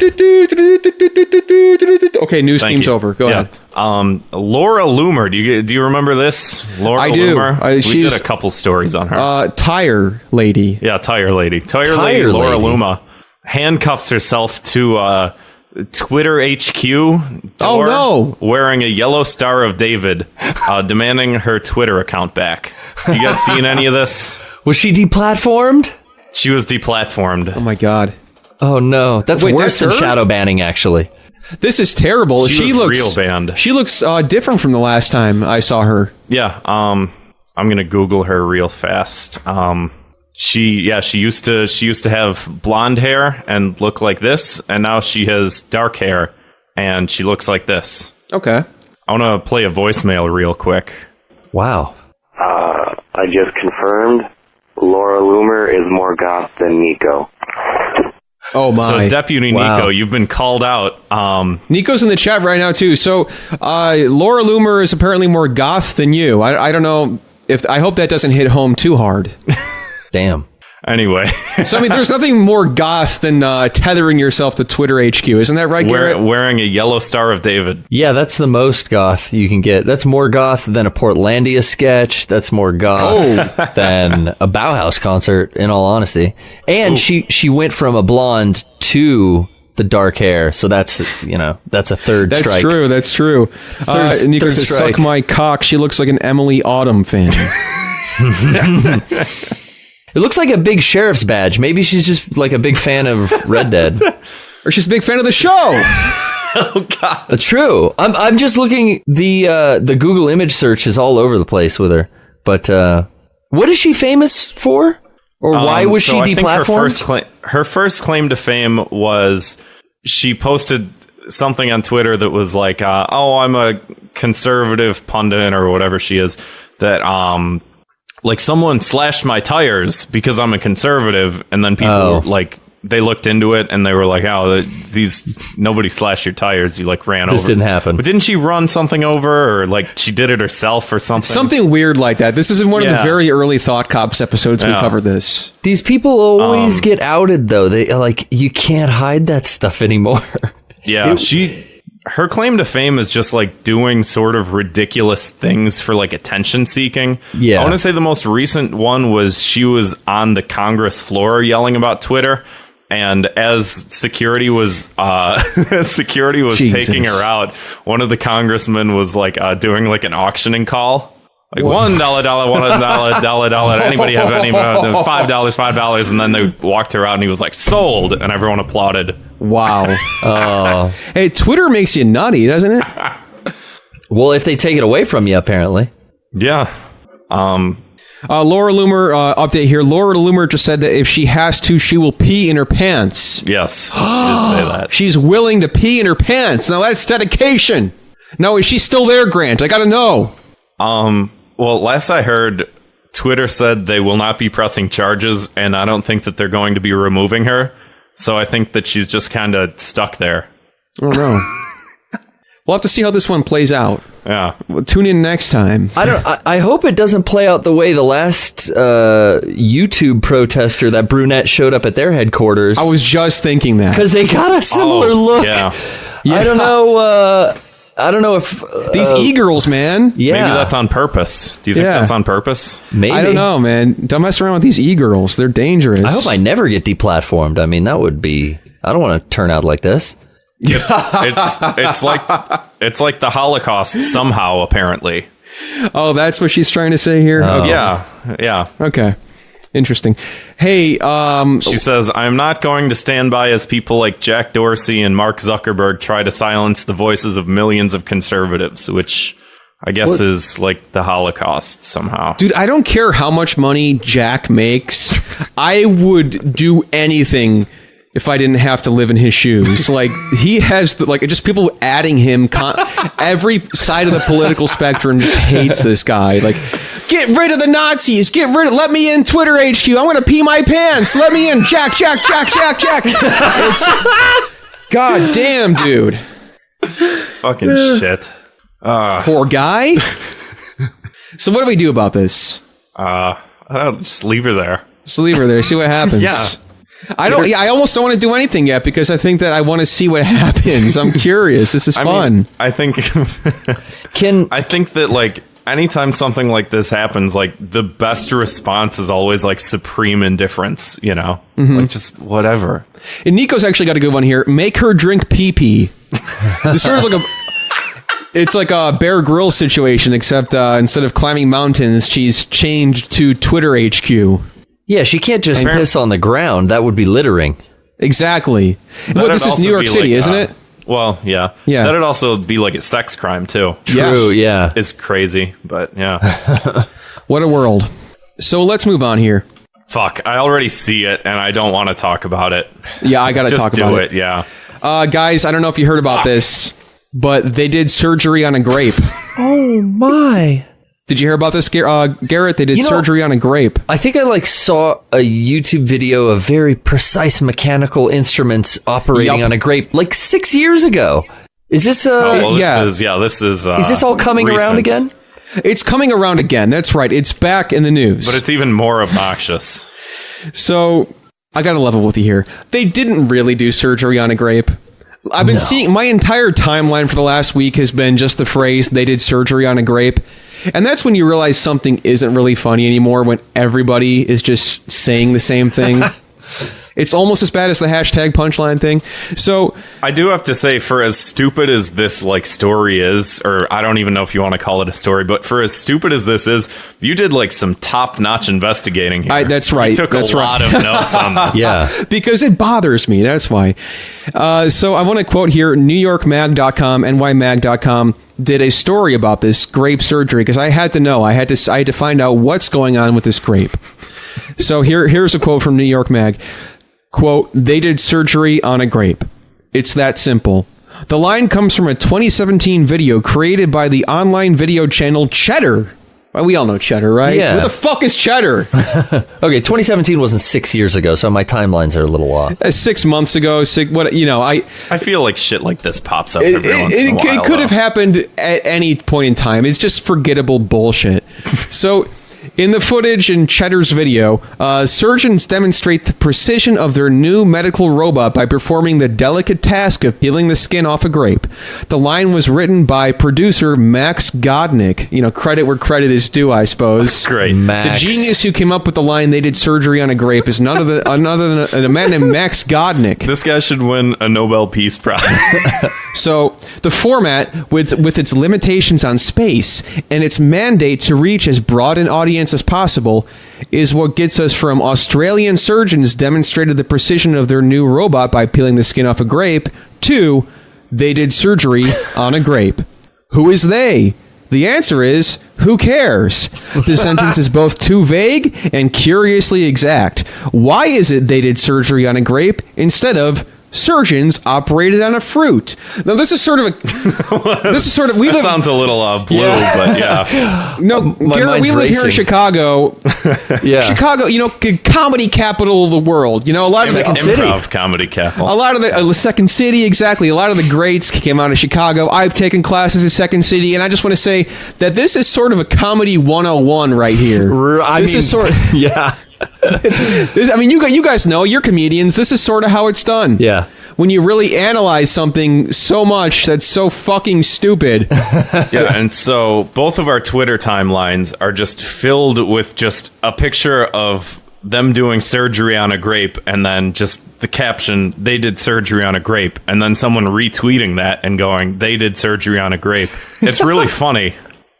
Okay, news theme's over. Go ahead. Laura Loomer, do you remember this? Laura I do. Loomer? We did a couple stories on her. Tire lady. Yeah, tire lady. Tire lady Laura Loomer handcuffs herself to Twitter HQ door, wearing a yellow Star of David, demanding her Twitter account back. You guys seen any of this? Was she deplatformed? She was deplatformed. Oh my god. Oh no, that's worse than shadow banning, actually. This is terrible. She looks real banned. She looks different from the last time I saw her. Yeah. I'm gonna Google her real fast. She used to have blonde hair and look like this, and now she has dark hair and she looks like this. Okay. I want to play a voicemail real quick. Wow. I just confirmed Laura Loomer is more goth than Nico. Oh my. So Deputy Nico, you've been called out. Nico's in the chat right now too. So Laura Loomer is apparently more goth than you. I don't know if I hope that doesn't hit home too hard. Damn. Anyway. So I mean there's nothing more goth than tethering yourself to Twitter HQ. Isn't that right, Garrett? Wearing a yellow Star of David. Yeah, that's the most goth you can get. That's more goth than a Portlandia sketch. That's more goth than a Bauhaus concert, in all honesty. And she went from a blonde to the dark hair, so that's a third strike. That's true. Nico says, suck my cock. She looks like an Emily Autumn fan. It looks like a big sheriff's badge. Maybe she's just like a big fan of Red Dead. Or she's a big fan of the show. Oh God. True. I'm just looking. The Google image search is all over the place with her. But what is she famous for? Or why was she deplatformed? Her first claim to fame was she posted something on Twitter that was like, I'm a conservative pundit or whatever she is, that like someone slashed my tires because I'm a conservative, and then people they looked into it and they were like, nobody slashed your tires, you like ran over. This didn't happen. But didn't she run something over, or like she did it herself or something? Something weird like that. This is in one of the very early Thought Cops episodes we covered this. These people always get outed though. They you can't hide that stuff anymore. Yeah, her claim to fame is just like doing sort of ridiculous things for like attention seeking. Yeah. I want to say the most recent one was she was on the Congress floor yelling about Twitter, and as security was taking her out, one of the congressmen was like doing like an auctioning call. Like $1, $1, anybody have any $5, and then they walked her out and he was like, sold, and everyone applauded. Wow. Hey, Twitter makes you nutty, doesn't it? Well, if they take it away from you, apparently. Yeah. Laura Loomer, update here. Laura Loomer just said that if she has to, she will pee in her pants. Yes, she did say that. She's willing to pee in her pants. Now that's dedication. Now, is she still there, Grant? I gotta know. Well, last I heard, Twitter said they will not be pressing charges, and I don't think that they're going to be removing her. So I think that she's just kind of stuck there. Oh, no. We'll have to see how this one plays out. Yeah. Well, tune in next time. I hope it doesn't play out the way the last YouTube protester, that brunette, showed up at their headquarters. I was just thinking that. Because they got a similar look. Yeah. I don't know if... These e-girls, man. Yeah. Maybe that's on purpose. Do you think that's on purpose? Maybe. I don't know, man. Don't mess around with these e-girls. They're dangerous. I hope I never get deplatformed. I mean, that would be... I don't want to turn out like this. It's like the Holocaust somehow, apparently. Oh, that's what she's trying to say here? Oh. Okay. Yeah. Okay. Interesting. Hey, she says, I'm not going to stand by as people like Jack Dorsey and Mark Zuckerberg try to silence the voices of millions of conservatives, which I guess is like the Holocaust somehow. Dude, I don't care how much money Jack makes. I would do anything if I didn't have to live in his shoes. Like, he has, just people adding him. Every side of the political spectrum just hates this guy. Like, get rid of the Nazis. Let me in, Twitter HQ. I'm going to pee my pants. Let me in. Jack. God damn, dude. Fucking shit. Poor guy. So what do we do about this? Just leave her there. Just leave her there. See what happens. Yeah. I almost don't want to do anything yet because I think that I want to see what happens. I'm curious. This is fun. I think that like anytime something like this happens, like the best response is always like supreme indifference, you know? Mm-hmm. Like just whatever. And Nico's actually got a good one here. Make her drink pee-pee. It's sort of like it's like a Bear Grylls situation, except instead of climbing mountains, she's changed to Twitter HQ. Yeah, she can't just piss on the ground. That would be littering. Exactly. Well, this is New York City, isn't it? Well, yeah. Yeah. That'd also be like a sex crime, too. True, yeah. It's crazy, but yeah. What a world. So let's move on here. Fuck, I already see it, and I don't want to talk about it. Yeah, I got to Just talk do about it, yeah. Guys, I don't know if you heard about this, but they did surgery on a grape. Oh, my. Did you hear about this, Garrett? They did surgery on a grape. I think I saw a YouTube video of very precise mechanical instruments operating on a grape 6 years ago. Is this This is this all coming around again? It's coming around again. That's right. It's back in the news. But it's even more obnoxious. So, I got to level with you here. They didn't really do surgery on a grape. I've been seeing my entire timeline for the last week has been just the phrase, they did surgery on a grape. And that's when you realize something isn't really funny anymore, when everybody is just saying the same thing. It's almost as bad as the hashtag punchline thing. So I do have to say, for as stupid as this story is, or I don't even know if you want to call it a story, but for as stupid as this is, you did some top-notch investigating here. That's right. You took a lot of notes on this. Yeah. Because it bothers me. That's why. So I want to quote here, NewYorkMag.com, NYMag.com did a story about this grape surgery because I had to know. I had to find out what's going on with this grape. So here's a quote from New York Mag. Quote, they did surgery on a grape. It's that simple. The line comes from a 2017 video created by the online video channel Cheddar. Well, we all know Cheddar, right? Yeah. What the fuck is Cheddar? Okay, 2017 wasn't 6 years ago, so my timelines are a little off. 6 months ago, I feel like shit like this pops up every once in a while. It could have happened at any point in time. It's just forgettable bullshit. So, in the footage in Cheddar's video, surgeons demonstrate the precision of their new medical robot by performing the delicate task of peeling the skin off a grape. The line was written by producer Max Godnick. Credit where credit is due, I suppose. Great. Max. The genius who came up with the line, they did surgery on a grape, is none other than a man named Max Godnick. This guy should win a Nobel Peace Prize. So, the format, with its limitations on space and its mandate to reach as broad an audience as possible, is what gets us from Australian surgeons demonstrated the precision of their new robot by peeling the skin off a grape to they did surgery on a grape. Who is they? The answer is, who cares? The sentence is both too vague and curiously exact. Why is it they did surgery on a grape instead of surgeons operated on a fruit? Now, this is sort of we live. Sounds a little blue, but yeah. No, Garrett, we live here in Chicago. Yeah, Chicago, comedy capital of the world. A lot of Improv comedy capital. a lot of the Second City, exactly. A lot of the greats came out of Chicago. I've taken classes at Second City, and I just want to say that this is sort of a comedy 101 right here. Yeah. You guys know, you're comedians. This is sort of how it's done. Yeah. When you really analyze something so much that's so fucking stupid. Yeah, and so both of our Twitter timelines are just filled with just a picture of them doing surgery on a grape, and then just the caption, they did surgery on a grape, and then someone retweeting that and going, they did surgery on a grape. It's really funny.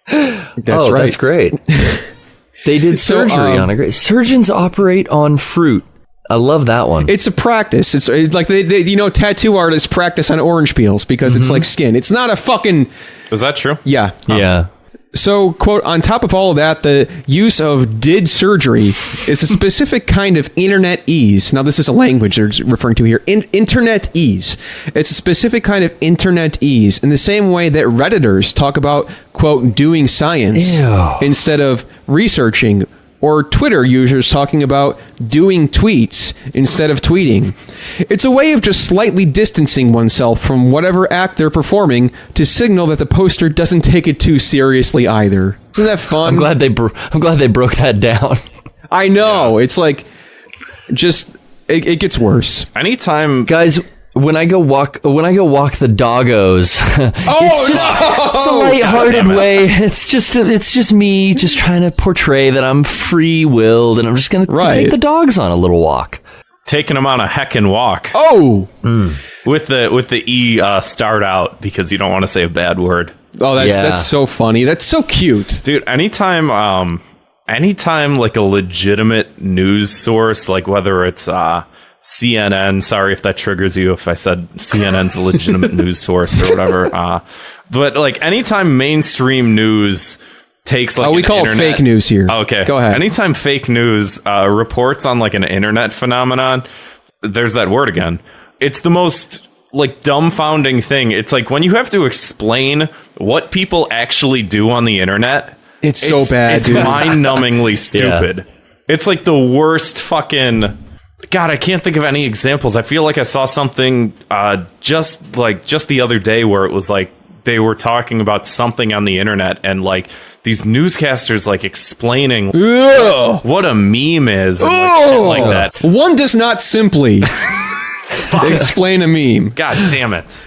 That's right. That's great. They did surgery on a grape. Surgeons operate on fruit. I love that one. It's a practice. It's like they tattoo artists practice on orange peels because it's like skin. It's not a fucking. Is that true? Yeah. Yeah. So, quote, on top of all of that, the use of did surgery is a specific kind of internet ease. Now, this is a language they're referring to here. Internet ease. It's a specific kind of internet ease in the same way that Redditors talk about, quote, doing science instead of researching, or Twitter users talking about doing tweets instead of tweeting. It's a way of just slightly distancing oneself from whatever act they're performing to signal that the poster doesn't take it too seriously either. Isn't that fun? I'm glad they broke that down. I know. It's like, just, it gets worse. Anytime... Guys... When I go walk the doggos, it's a lighthearted way. It's just me just trying to portray that I'm free-willed and I'm just going to take the dogs on a little walk. Taking them on a heckin' walk. Oh! With the E start out because you don't want to say a bad word. Oh, that's so funny. That's so cute. Dude, anytime like a legitimate news source, like whether it's CNN. Sorry if that triggers you if I said CNN's a legitimate news source or whatever. But like anytime mainstream news takes like we call it fake news here. Okay. Go ahead. Anytime fake news reports on like an internet phenomenon, there's that word again. It's the most like dumbfounding thing. It's like when you have to explain what people actually do on the internet. It's so bad, it's dude. Mind-numbingly stupid. Yeah. It's like the worst fucking... God, I can't think of any examples. I feel like I saw something just the other day where it was like they were talking about something on the internet and like these newscasters like explaining what a meme is and like that. One does not simply explain a meme. God damn it.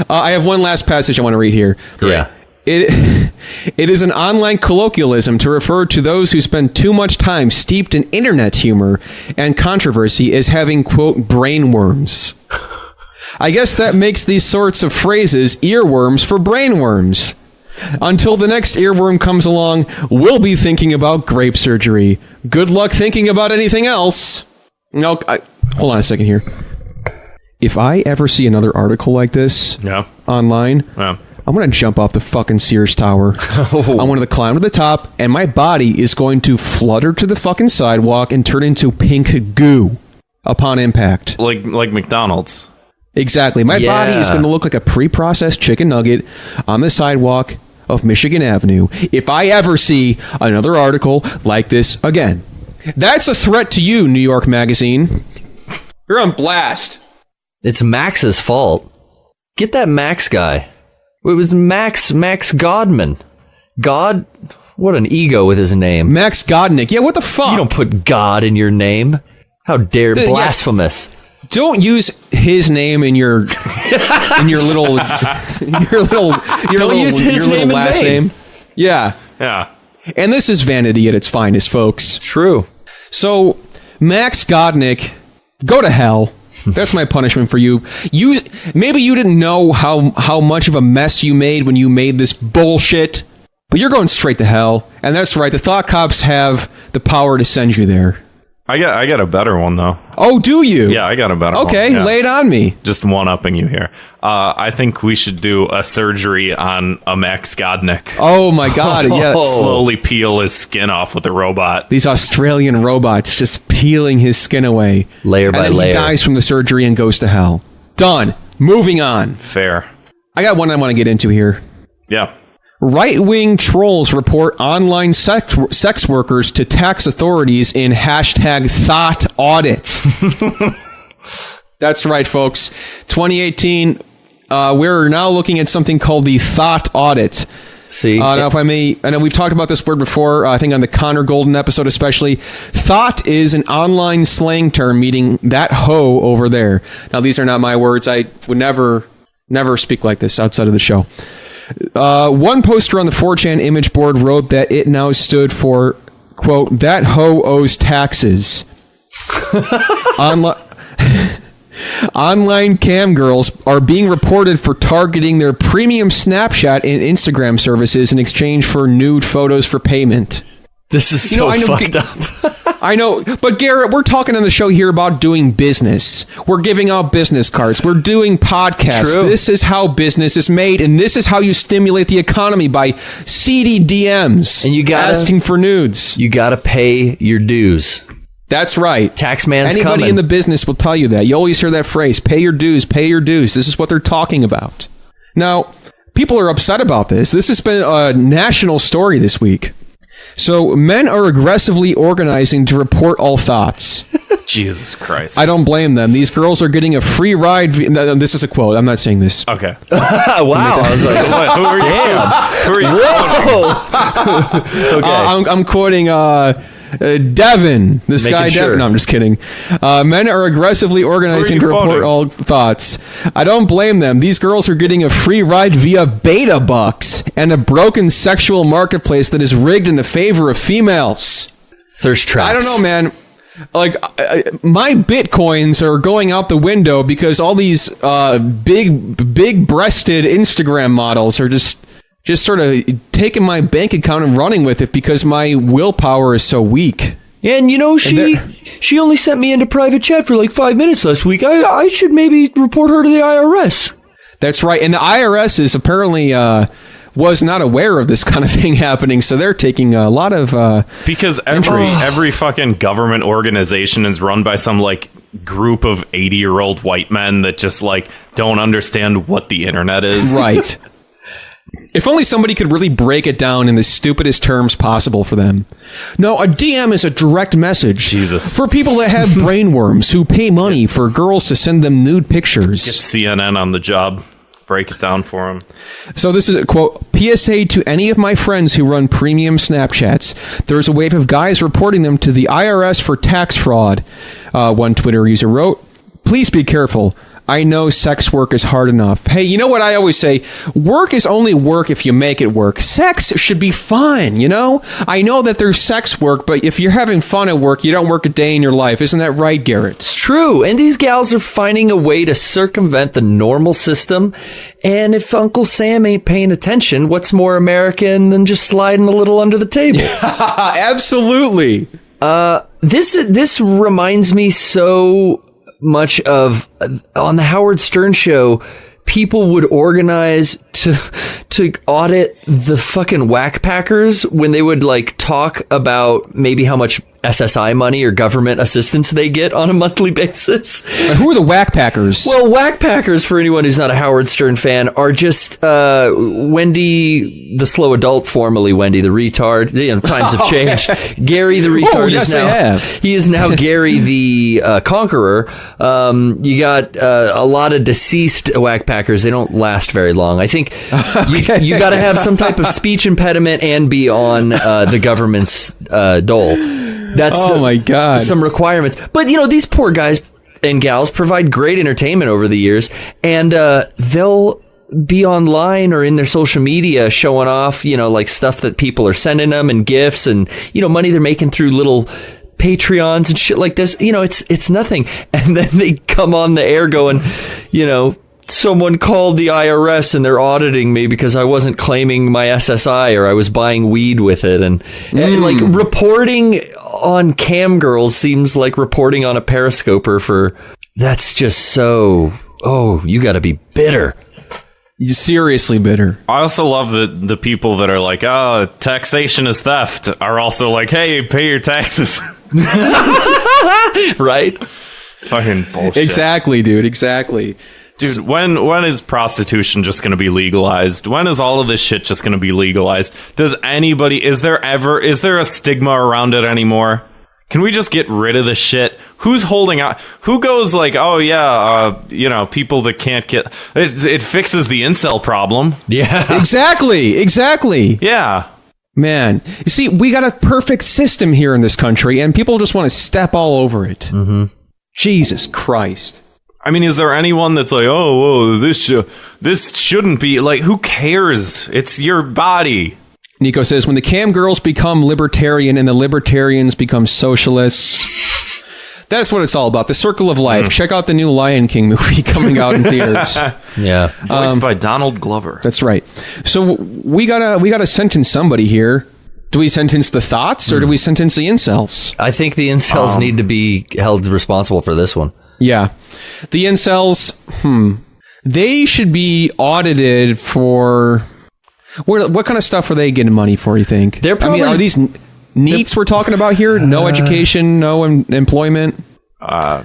I have one last passage I want to read here. Yeah. It is an online colloquialism to refer to those who spend too much time steeped in internet humor and controversy as having, quote, brainworms. I guess that makes these sorts of phrases earworms for brainworms. Until the next earworm comes along, we'll be thinking about grape surgery. Good luck thinking about anything else. No, hold on a second here. If I ever see another article like this online... I'm going to jump off the fucking Sears Tower. I'm going to climb to the top, and my body is going to flutter to the fucking sidewalk and turn into pink goo upon impact. Like McDonald's. Exactly. My body is going to look like a pre-processed chicken nugget on the sidewalk of Michigan Avenue if I ever see another article like this again. That's a threat to you, New York Magazine. You're on blast. It's Max's fault. Get that Max guy. It was Max Godman. God, what an ego with his name. Max Godnick. Yeah, what the fuck? You don't put God in your name. How dare, blasphemous. Yeah. Don't use his name in your little last name. Yeah. Yeah. And this is vanity at its finest, folks. True. So, Max Godnick, go to hell. That's my punishment for you. Maybe you didn't know how much of a mess you made when you made this bullshit, but you're going straight to hell. And that's right. The Thought Cops have the power to send you there. I got a better one though. Oh, do you? Yeah, I got a better one. Okay, lay it on me. Just one-upping you here. I think we should do a surgery on a Max Godnick. Oh my God! Yeah, slowly peel his skin off with a robot. These Australian robots just peeling his skin away, layer by layer. He dies from the surgery and goes to hell. Done. Moving on. Fair. I got one I want to get into here. Yeah. Right-wing trolls report online sex workers to tax authorities in #thought audit. That's right, folks. 2018, we're now looking at something called the thought audit. See, now if I may, I know we've talked about this word before, I think on the Connor Golden episode especially. Thought is an online slang term meaning that hoe over there. Now, these are not my words. I would never speak like this outside of the show. One poster on the 4chan image board wrote that it now stood for, quote, that hoe owes taxes. Online cam girls are being reported for targeting their premium Snapchat and Instagram services in exchange for nude photos for payment. This is so fucked up. I know, but Garrett, we're talking on the show here about doing business. We're giving out business cards. We're doing podcasts. True. This is how business is made, and this is how you stimulate the economy, by seedy DMs and asking for nudes. You gotta pay your dues. That's right. Taxman's Anybody coming. in the business will tell you that. You always hear that phrase, pay your dues, pay your dues. This is what they're talking about. Now, people are upset about this. This has been a national story this week. So, men are aggressively organizing to report all thoughts. Jesus Christ. I don't blame them. These girls are getting a free ride. This is a quote. I'm not saying this. Okay. Wow. I was like, what? Who are you? Damn. Who are you? Okay. I'm quoting Devin. This Making guy, sure. Devin. No, I'm just kidding. Men are aggressively organizing to report quoting? all thoughts. I don't blame them. These girls are getting a free ride via beta bucks and a broken sexual marketplace that is rigged in the favor of females. Thirst traps. I don't know, man. Like, my bitcoins are going out the window because all these big-breasted Instagram models are just sort of taking my bank account and running with it because my willpower is so weak. And she only sent me into private chat for like 5 minutes last week. I should maybe report her to the IRS. That's right. And the IRS is apparently was not aware of this kind of thing happening, so they're taking a lot of because every fucking government organization is run by some like group of 80-year-old white men that just like don't understand what the internet is. Right. If only somebody could really break it down in the stupidest terms possible for them. No, a DM is a direct message. Jesus. For people that have brainworms who pay money for girls to send them nude pictures. Get CNN on the job. Break it down for them. So this is a quote, PSA to any of my friends who run premium Snapchats. There's a wave of guys reporting them to the IRS for tax fraud. One Twitter user wrote, please be careful. I know sex work is hard enough. Hey, you know what I always say? Work is only work if you make it work. Sex should be fun, you know? I know that there's sex work, but if you're having fun at work, you don't work a day in your life. Isn't that right, Garrett? It's true. And these gals are finding a way to circumvent the normal system. And if Uncle Sam ain't paying attention, what's more American than just sliding a little under the table? Absolutely. This reminds me so much of on the Howard Stern show, people would organize to audit the fucking whack packers when they would like talk about maybe how much SSI money or government assistance they get on a monthly basis. Who are the whack packers? Well, whack packers, for anyone who's not a Howard Stern fan, are just Wendy the slow adult, formerly Wendy the retard. Times have changed. Gary the retard he is now Gary the conqueror. You got a lot of deceased whack packers. They don't last very long. I think you got to have some type of speech impediment and be on the government's dole. That's my God. Some requirements. But, these poor guys and gals provide great entertainment over the years, and they'll be online or in their social media showing off, like stuff that people are sending them and gifts and, money they're making through little Patreons and shit like this. It's nothing. And then they come on the air going, someone called the IRS and they're auditing me because I wasn't claiming my SSI or I was buying weed with it. And like reporting on cam girls seems like reporting on a periscoper that's just so, you got to be bitter. You're seriously bitter. I also love that the people that are like, taxation is theft are also like, hey, pay your taxes. Right? Fucking bullshit. Exactly, dude. Exactly. Dude, when is prostitution just going to be legalized? When is all of this shit just going to be legalized? Is there a stigma around it anymore? Can we just get rid of the shit? Who's holding out? Who goes like, people that can't get... It fixes the incel problem. Yeah. Exactly. Yeah. Man, you see, we got a perfect system here in this country, and people just want to step all over it. Mm-hmm. Jesus Christ. I mean, is there anyone that's like, this shouldn't be... Like, who cares? It's your body. Nico says, when the cam girls become libertarian and the libertarians become socialists... That's what it's all about. The circle of life. Check out the new Lion King movie coming out in theaters. Yeah. Voiced by Donald Glover. That's right. So we gotta sentence somebody here. Do we sentence the thoughts or do we sentence the incels? I think the incels need to be held responsible for this one. Yeah. The incels, they should be audited for... What kind of stuff are they getting money for, you think? They're probably... are these NEETs we're talking about here? No education, no employment?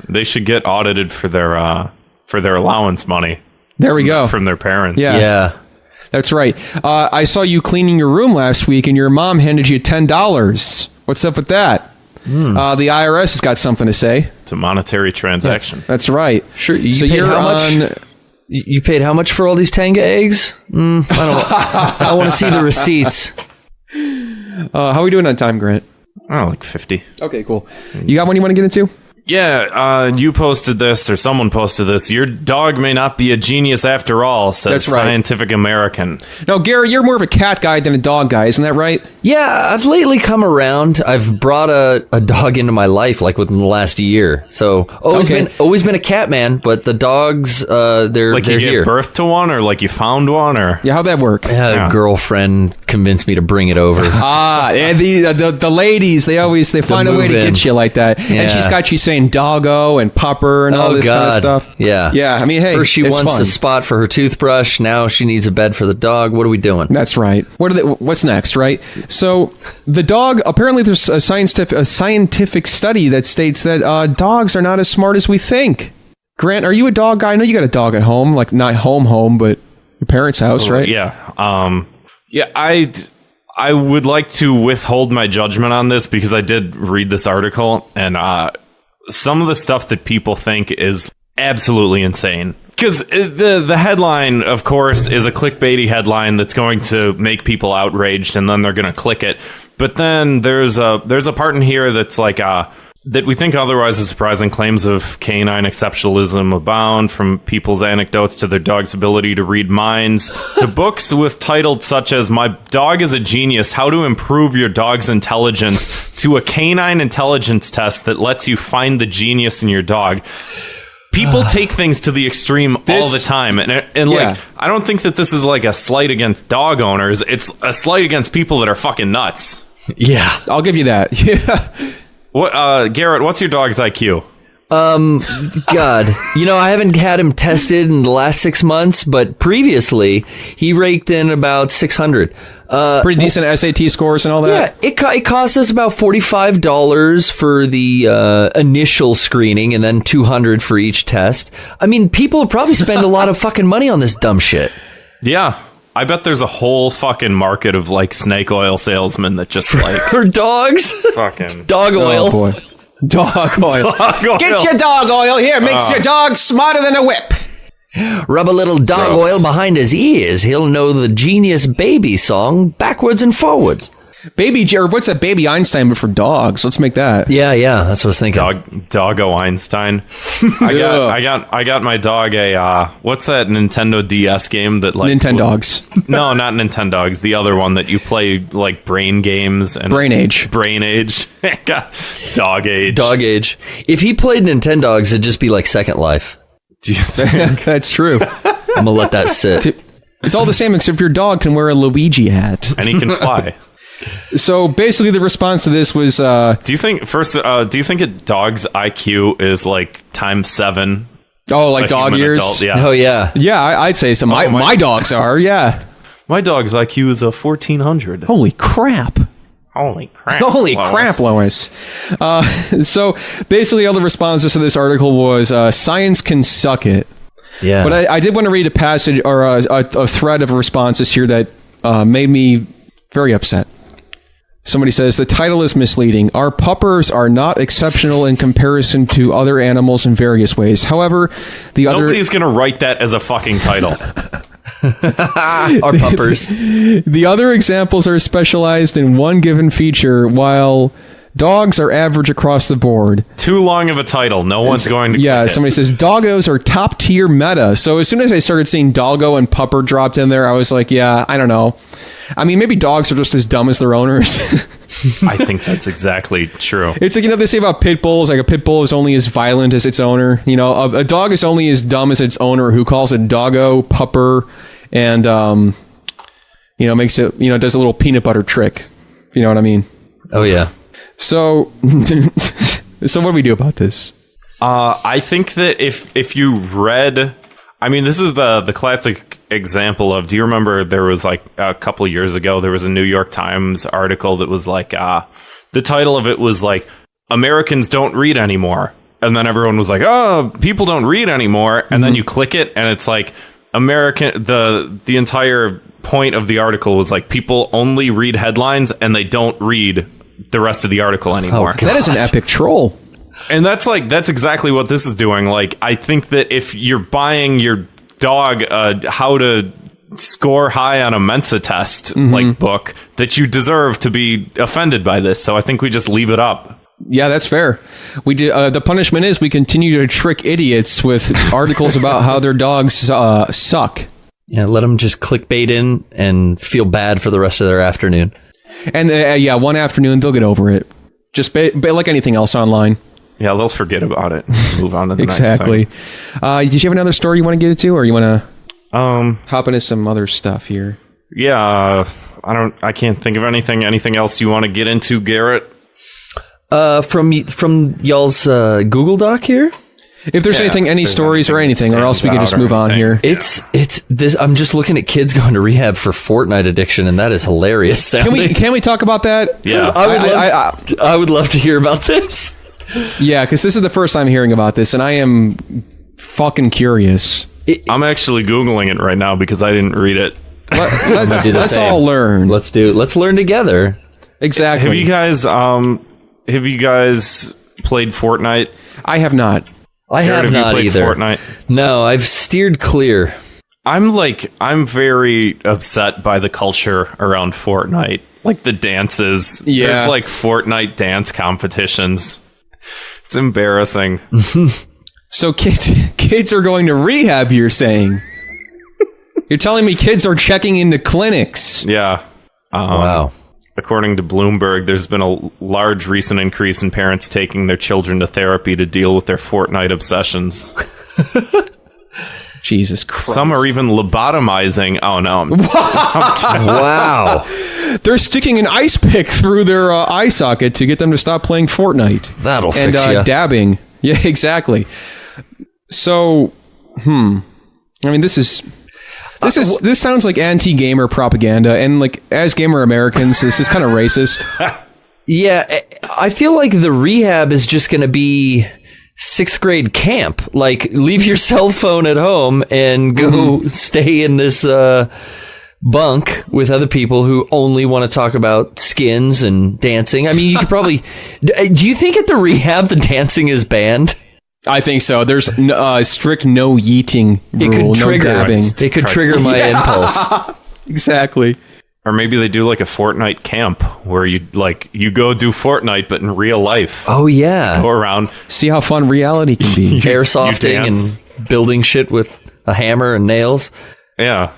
They should get audited for their allowance money. There we go. From their parents. Yeah. That's right. I saw you cleaning your room last week and your mom handed you $10. What's up with that? The IRS has got something to say. It's a monetary transaction. That's right. Sure. You paid how much for all these Tanga eggs? I want to see the receipts. How are we doing on time, Grant? Like 50. Okay, cool. You got one you want to get into? Yeah, you posted this, or someone posted this. Your dog may not be a genius after all, says That's right. Scientific American. No, Gary, you're more of a cat guy than a dog guy, isn't that right? Yeah, I've lately come around. I've brought a dog into my life, like within the last year. So always been a cat man, but the dogs, they're like they're you here. Gave birth to one, or like you found one, or yeah, how'd that work? I had a girlfriend convince me to bring it over. And the ladies, they find a way to get you like that. Yeah. And she's got you saying doggo and pupper and all this kind of stuff. Yeah. Yeah, I mean, hey, first she it's wants fun. a spot for her toothbrush. Now she needs a bed for the dog. What are we doing? That's right. What's next, right? So the dog, apparently there's a scientific study that states that dogs are not as smart as we think. Grant, are you a dog guy? I know you got a dog at home, like not home, but your parents' house, right? Yeah. Yeah, I would like to withhold my judgment on this because I did read this article, and some of the stuff that people think is absolutely insane. Because the headline, of course, is a clickbaity headline that's going to make people outraged, and then they're going to click it. But then there's a part in here that's like that we think otherwise is surprising. Claims of canine exceptionalism abound, from people's anecdotes to their dog's ability to read minds, to books with titles such as "My Dog is a Genius: How to Improve Your Dog's Intelligence," to a canine intelligence test that lets you find the genius in your dog. People take things to the extreme all the time, and like, I don't think that this is like a slight against dog owners. It's a slight against people that are fucking nuts. Yeah, I'll give you that. Yeah. What, Garrett? What's your dog's IQ? God, I haven't had him tested in the last 6 months, but previously he raked in about 600. Pretty decent SAT scores and all that. Yeah, it cost us about $45 for the initial screening, and then $200 for each test. I mean, people probably spend a lot of fucking money on this dumb shit. Yeah. I bet there's a whole fucking market of like snake oil salesmen that just like for dogs. Fucking dog oil. Oh boy. Dog oil. Get your dog oil here. Makes your dog smarter than a whip. Rub a little dog oil behind his ears. He'll know the Genius Baby song backwards and forwards. Or what's that? Baby Einstein, but for dogs. Let's make that. Yeah, that's what I was thinking. Doggo Einstein. I got my dog a what's that Nintendo DS game that like Nintendogs? No, not Nintendogs. The other one that you play like brain games and Brain Age. Dog Age. Dog Age. If he played Nintendogs, it'd just be like Second Life. Do you think? That's true. I'm gonna let that sit. It's all the same except your dog can wear a Luigi hat and he can fly. So basically, the response to this was: do you think a dog's IQ is like times 7? Oh, like dog years? Adult? Yeah. Oh yeah. Yeah, I'd say so. My dogs are. Yeah. My dog's IQ is a 1400. Holy crap! Holy crap! Holy crap, Lois. So basically, all the responses to this article was science can suck it. Yeah. But I did want to read a passage or a thread of responses here that made me very upset. Somebody says, the title is misleading. Our puppers are not exceptional in comparison to other animals in various ways. However, nobody's going to write that as a fucking title. Our puppers. The other examples are specialized in one given feature, while dogs are average across the board. Too long of a title. No one's going to click it. Somebody says, doggos are top tier meta. So as soon as I started seeing doggo and pupper dropped in there, I was like, yeah, I don't know. I mean, maybe dogs are just as dumb as their owners. I think that's exactly true. It's like, they say about pit bulls, like a pit bull is only as violent as its owner. A dog is only as dumb as its owner, who calls it doggo, pupper, and, makes it, does a little peanut butter trick. You know what I mean? Oh, yeah. So, so what do we do about this? I think that if you read, I mean, this is the classic example of, do you remember there was like a couple of years ago, there was a New York Times article that was like, the title of it was like, Americans don't read anymore. And then everyone was like, oh, people don't read anymore. And then you click it and it's like, the entire point of the article was like, people only read headlines and they don't read the rest of the article anymore. That is an epic troll. And that's exactly what this is doing. Like, I think that if you're buying your dog how to score high on a Mensa test like book, that you deserve to be offended by this. So I think we just leave it up. Yeah, that's fair. We do. The punishment is we continue to trick idiots with articles about how their dogs suck. Yeah, let them just clickbait in and feel bad for the rest of their afternoon. And one afternoon they'll get over it. Just like anything else online. Yeah, they'll forget about it. Move on to the exactly. next thing. Did you have another story you want to get into, or you want to hop into some other stuff here? Yeah, I can't think of anything. Anything else you want to get into, Garrett? From y'all's Google Doc here? If there's anything, any stories or anything, or else we can just move on here. It's this. I'm just looking at kids going to rehab for Fortnite addiction, and that is hilarious sounding. Can we talk about that? Yeah, I would love to hear about this. Yeah, because this is the first time hearing about this, and I am fucking curious. I'm actually Googling it right now because I didn't read it. Let's all learn. Let's learn together. Exactly. Have you guys played Fortnite? I have not. I have not played either. Fortnite? No, I've steered clear. I'm very upset by the culture around Fortnite. Like the dances. Yeah. There's like Fortnite dance competitions. It's embarrassing. So kids are going to rehab, you're saying? You're telling me kids are checking into clinics? Yeah. Wow. According to Bloomberg, there's been a large recent increase in parents taking their children to therapy to deal with their Fortnite obsessions. Jesus Christ. Some are even lobotomizing. Oh, no. Wow. They're sticking an ice pick through their eye socket to get them to stop playing Fortnite. That'll and fix you. dabbing. Yeah, exactly. So, I mean, this sounds like anti-gamer propaganda, and like as gamer Americans, this is kind of racist. Yeah, I feel like the rehab is just going to be 6th grade camp. Like, leave your cell phone at home and go stay in this bunk with other people who only want to talk about skins and dancing. I mean, you could probably... Do you think at the rehab the dancing is banned? I think so. There's a strict no yeeting rule, no dabbing. It could trigger my impulse. Exactly. Or maybe they do like a Fortnite camp where you go do Fortnite, but in real life. Oh, yeah. Go around. See how fun reality can be. Airsofting and building shit with a hammer and nails. Yeah.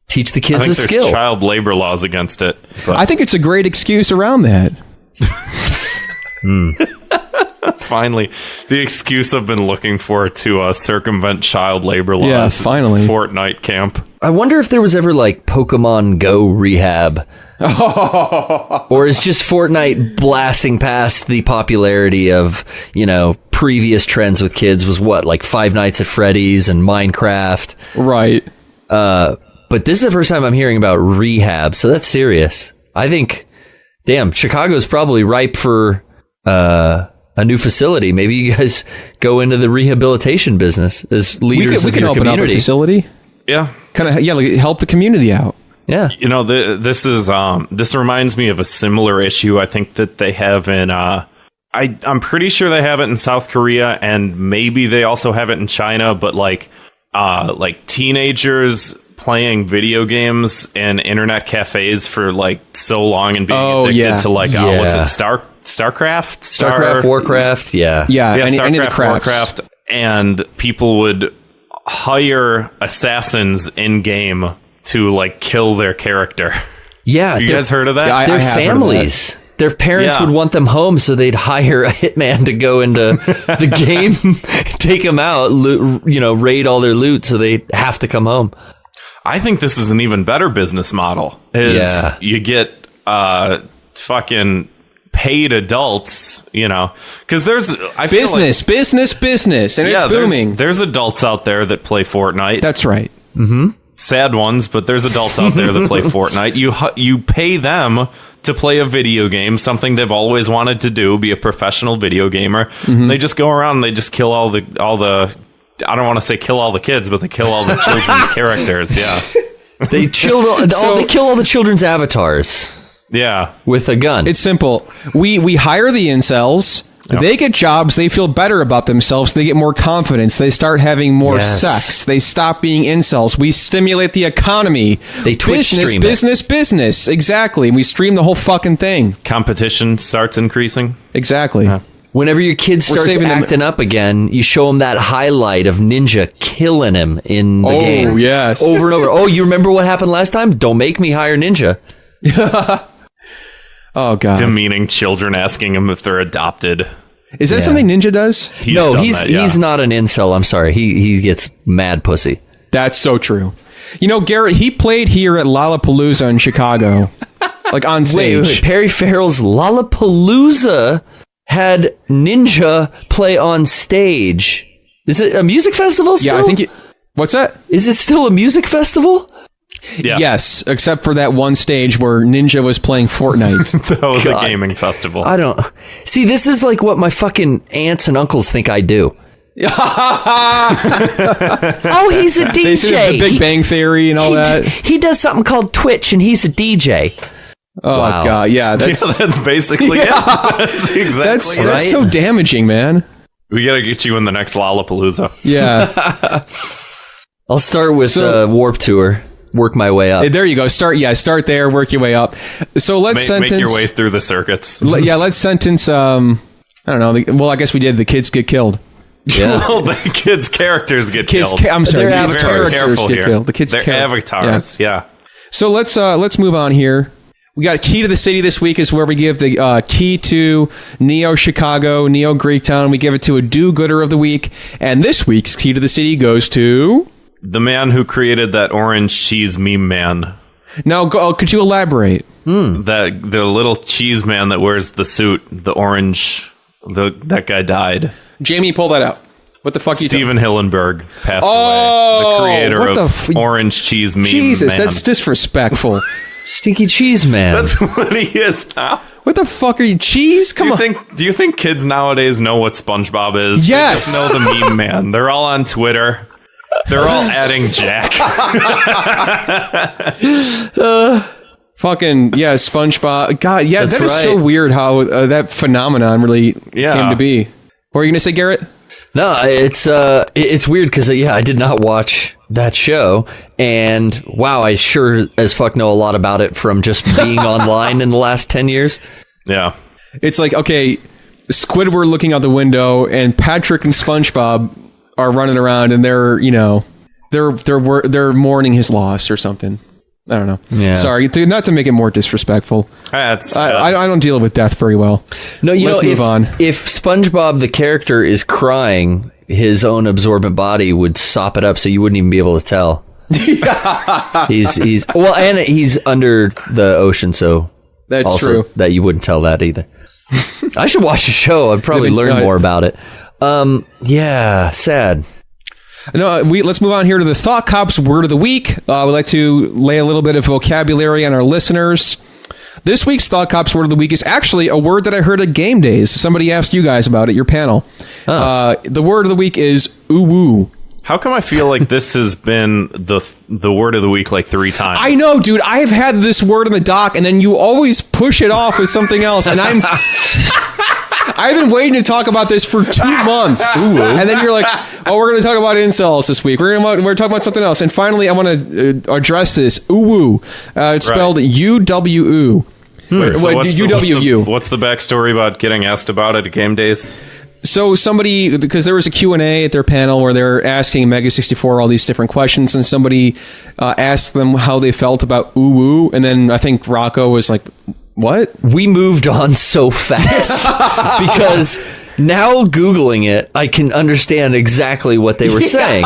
Teach the kids a skill. There's child labor laws against it. I think it's a great excuse around that. Finally, the excuse I've been looking for to circumvent child labor laws. Yeah, finally. Fortnite camp. I wonder if there was ever like Pokemon Go rehab. Or is just Fortnite blasting past the popularity of, previous trends with kids was what, like Five Nights at Freddy's and Minecraft? Right. But this is the first time I'm hearing about rehab, so that's serious. I think, Chicago's probably ripe for a new facility. Maybe you guys go into the rehabilitation business as leaders we of can your open community. up a facility. Yeah. Like help the community out. Yeah. This reminds me of a similar issue I think that they have in I'm pretty sure they have it in South Korea, and maybe they also have it in China, but like teenagers playing video games in internet cafes for like so long and being addicted to like what's it, StarCraft, Warcraft, yeah, any of the crafts. Warcraft, and people would hire assassins in game to like kill their character. Yeah, you guys heard of that? Yeah, their families. Their parents would want them home, so they'd hire a hitman to go into the game, take them out, raid all their loot, so they have to come home. I think this is an even better business model. You get fucking paid adults, because there's business, and it's booming. There's adults out there that play Fortnite. That's right. Mm-hmm. Sad ones, but there's adults out there that play Fortnite. You pay them to play a video game, something they've always wanted to do, be a professional video gamer. Mm-hmm. They just go around and they just kill all the I don't want to say kill all the kids, but they kill all the children's characters. Yeah. They kill all the children's avatars. Yeah. With a gun. It's simple. We hire the incels. Yep. They get jobs. They feel better about themselves. They get more confidence. They start having more sex. They stop being incels. We stimulate the economy. They Twitch stream business. Exactly. We stream the whole fucking thing. Competition starts increasing. Exactly. Yeah. Whenever your kid starts acting up again, you show him that highlight of Ninja killing him in the game. Oh, yes. Over and over. Oh, you remember what happened last time? Don't make me hire Ninja. Oh, God. Demeaning children, asking them if they're adopted. Is that something Ninja does? He's not an incel. I'm sorry. He gets mad pussy. That's so true. You know, Garrett, he played here at Lollapalooza in Chicago. Like on stage. Wait, Perry Farrell's Lollapalooza had Ninja play on stage. Is it a music festival still? Yeah, I think what's that? Is it still a music festival? Yeah. Yes, except for that one stage where Ninja was playing Fortnite. That was a gaming festival. I don't... See, this is like what my fucking aunts and uncles think I do. Oh, he's a DJ. They see the Big Bang Theory and all that. He does something called Twitch, and he's a DJ. Oh, Wow. God, yeah. That's basically it. That's exactly that's it. so damaging, man. We gotta get you in the next Lollapalooza. Yeah. I'll start with Warp Tour. Work my way up. There you go. Start there. Work your way up. So let's sentence. Make your way through the circuits. Let's sentence. I don't know. Well, I guess we did. The kids get killed. Yeah. Well, the kids' characters get killed. I'm sorry. They're The kids' avatars. characters get killed. The kids' They're avatars. Yeah. So let's move on here. We got Key to the City this week is where we give the key to Neo Chicago, Neo Greektown. We give it to a do-gooder of the week. And this week's Key to the City goes to... The man who created that orange cheese meme man. Now, could you elaborate? The little cheese man that wears the suit, the orange... That guy died. Jamie, pull that out. What the fuck are you talking Steven Hillenburg passed Oh, away. The creator what of the orange cheese meme Jesus, man. that's disrespectful. Stinky Cheese Man. That's what he is now. What the fuck are you? Cheese? Come on. Do you think kids nowadays know what SpongeBob is? Yes. They just know the meme man. They're all on Twitter. They're all adding Jack. Fucking, yeah, SpongeBob. God, yeah, That's that is right. so weird how that phenomenon really came to be. What were you going to say, Garrett? No, it's weird because I did not watch that show, and wow, I sure as fuck know a lot about it from just being online in the last 10 years. Yeah. It's like, okay, Squidward looking out the window, and Patrick and SpongeBob are running around, and they're mourning his loss or something. I don't know. Yeah. Sorry, not to make it more disrespectful. I don't deal with death very well. No, Let's move on. If SpongeBob the character is crying, his own absorbent body would sop it up, so you wouldn't even be able to tell. he's and he's under the ocean, so That's also true. that you wouldn't tell that either. I should watch the show. I'd probably learn more about it. Yeah, sad. No, let's move on here to the Thought Cops Word of the Week. We'd like to lay a little bit of vocabulary on our listeners. This week's Thought Cops Word of the Week is actually a word that I heard at Game Days. Somebody asked you guys about it, your panel. The word of the week is ooh-woo. How come I feel like this has been the word of the week like 3 times? I know, dude. I have had this word in the doc, and then you always push it off with something else, and I've been waiting to talk about this for 2 months. And then you're like, oh, we're going to talk about incels this week. We're talking about something else. And finally, I want to address this. Ooh-woo. It's spelled U-W-U. U-W-U. What's the backstory about getting asked about it at Game Days? So somebody, because there was a Q&A at their panel where they're asking Mega64 all these different questions, and somebody asked them how they felt about ooh-woo. And then I think Rocco was like, what? We moved on so fast because now Googling it, I can understand exactly what they were saying.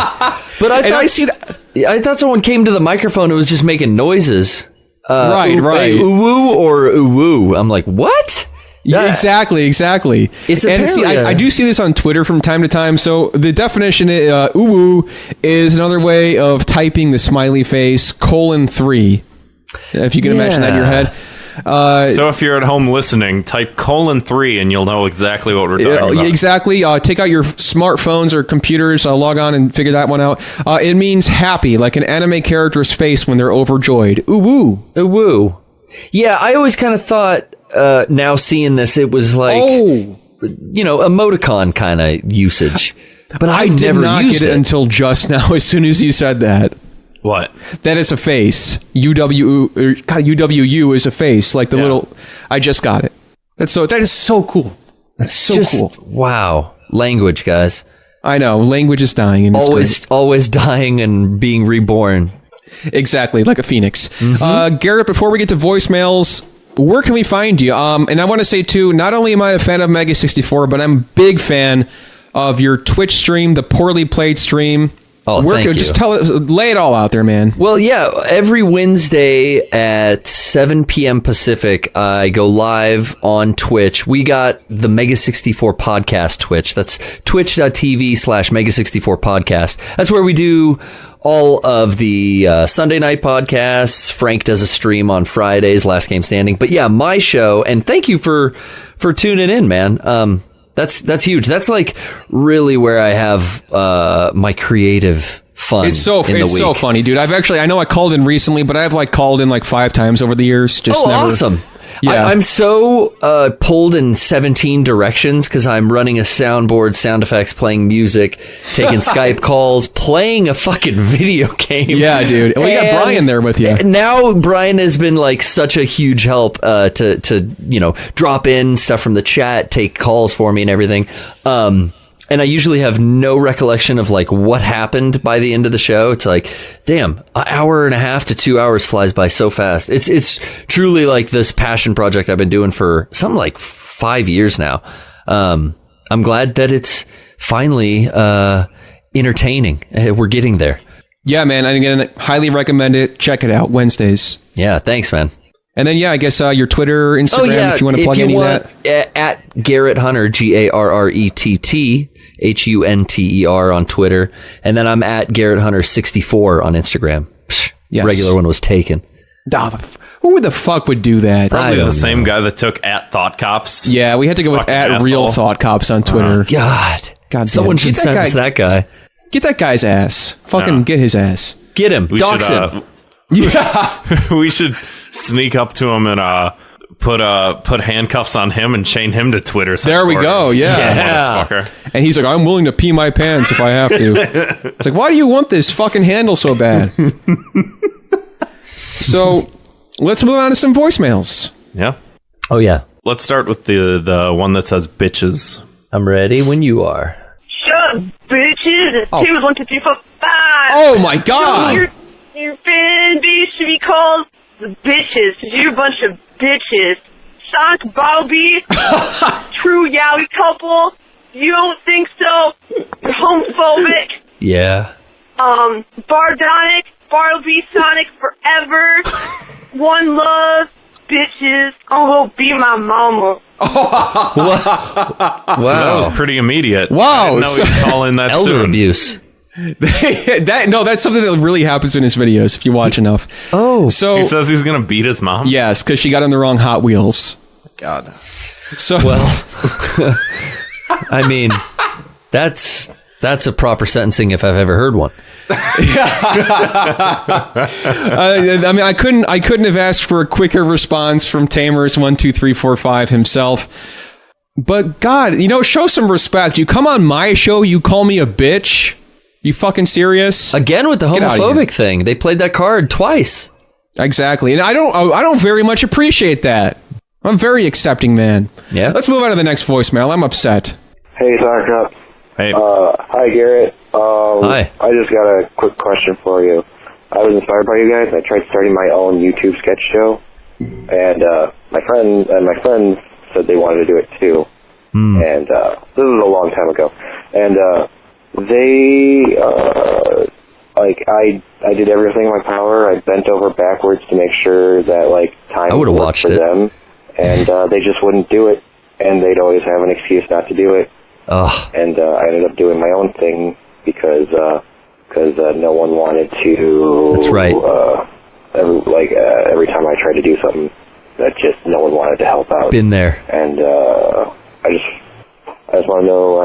But I thought someone came to the microphone and was just making noises. Right. Ooh-woo or ooh-woo. I'm like, what? Yeah, exactly. It's I do see this on Twitter from time to time. So the definition, ooh-woo, is another way of typing the smiley face, :3. If you can imagine that in your head. So if you're at home listening, type :3 and you'll know exactly what we're talking about. Exactly. Take out your smartphones or computers, log on and figure that one out. It means happy, like an anime character's face when they're overjoyed. Ooh-woo. Ooh-woo. Yeah, I always kind of thought, now seeing this, it was like, emoticon kind of usage. But I did not used get it until just now, as soon as you said that. What? That is a face. UWU is a face. Like the little... I just got it. That is so cool. That's so cool. Wow. Language, guys. I know. Language is dying. And always dying and being reborn. Exactly. Like a phoenix. Garrett, before we get to voicemails, where can we find you? And I want to say, too, not only am I a fan of Mega64, but I'm a big fan of your Twitch stream, the Poorly Played stream. Oh, thank you. Just lay it all out there, man. Well, yeah, every Wednesday at 7 p.m. Pacific, I go live on Twitch. We got the Mega64 podcast Twitch. That's twitch.tv/Mega64 podcast. That's where we do all of the Sunday night podcasts. Frank does a stream on Fridays, Last Game Standing. But yeah, my show, and thank you for tuning in, man. That's huge. That's like really where I have my creative fun. It's so funny, dude. I know I called in recently, but I've like called in like 5 times over the years. Just never. Awesome. Yeah. I'm so pulled in 17 directions because I'm running a soundboard, sound effects, playing music, taking Skype calls, playing a fucking video game. Yeah, dude. And we got Brian there with you. Now Brian has been like such a huge help to drop in stuff from the chat, take calls for me and everything. And I usually have no recollection of like what happened by the end of the show. It's like, damn, an hour and a half to 2 hours flies by so fast. It's truly like this passion project I've been doing for something like 5 years now. I'm glad that it's finally entertaining. We're getting there. Yeah, man. And again, highly recommend it. Check it out Wednesdays. Yeah, thanks, man. And then, yeah, I guess your Twitter, Instagram, if you want to plug any of that. At Garrett Hunter, GarrettHunter on Twitter. And then I'm at Garrett Hunter 64 on Instagram. Yes. Regular one was taken. Who the fuck would do that? Probably the same guy that took at Thought Cops. Yeah, we had to go with at asshole. Real Thought Cops on Twitter. God, someone should sentence that guy. Get that guy's ass. Fucking get his ass. Get him. Dox him. Yeah. We should sneak up to him and put handcuffs on him and chain him to Twitter. There we go. Yeah. And he's like, I'm willing to pee my pants if I have to. It's like, why do you want this fucking handle so bad? So let's move on to some voicemails. Yeah. Oh, yeah. Let's start with the one that says bitches. I'm ready when you are. Shut up, bitches. It's 2 1 2 3 4 5. Oh my god. Your fan base should be called the bitches, because you're a bunch of bitches. Sonic Bobby, true yaoi couple. You don't think so? You're homophobic. Yeah. Bardonic, Bartleby, Sonic forever. One love, bitches. Oh, be my mama. Wow. So that was pretty immediate. Wow. I didn't know he'd call in that elder soon. abuse. That's something that really happens in his videos if you watch enough. Oh. So he says he's gonna beat his mom? Yes, because she got on the wrong Hot Wheels. God. So well, I mean, that's a proper sentencing if I've ever heard one. I mean, I couldn't have asked for a quicker response from Tamers12345 himself. But God, show some respect. You come on my show, you call me a bitch. You fucking serious? Again with the homophobic thing. They played that card twice. Exactly, and I don't very much appreciate that. I'm a very accepting man. Yeah. Let's move on to the next voicemail. I'm upset. Hey, Sark. Hey. Hi, Garrett. Hi. I just got a quick question for you. I was inspired by you guys. I tried starting my own YouTube sketch show, and my friends said they wanted to do it too. And this was a long time ago. And I did everything in my power. I bent over backwards to make sure that time would have worked watched for it. them, and they just wouldn't do it, and they'd always have an excuse not to do it. And I ended up doing my own thing because no one wanted to. That's right. Every time I tried to do something, that just no one wanted to help out. Been there. And I just want to know.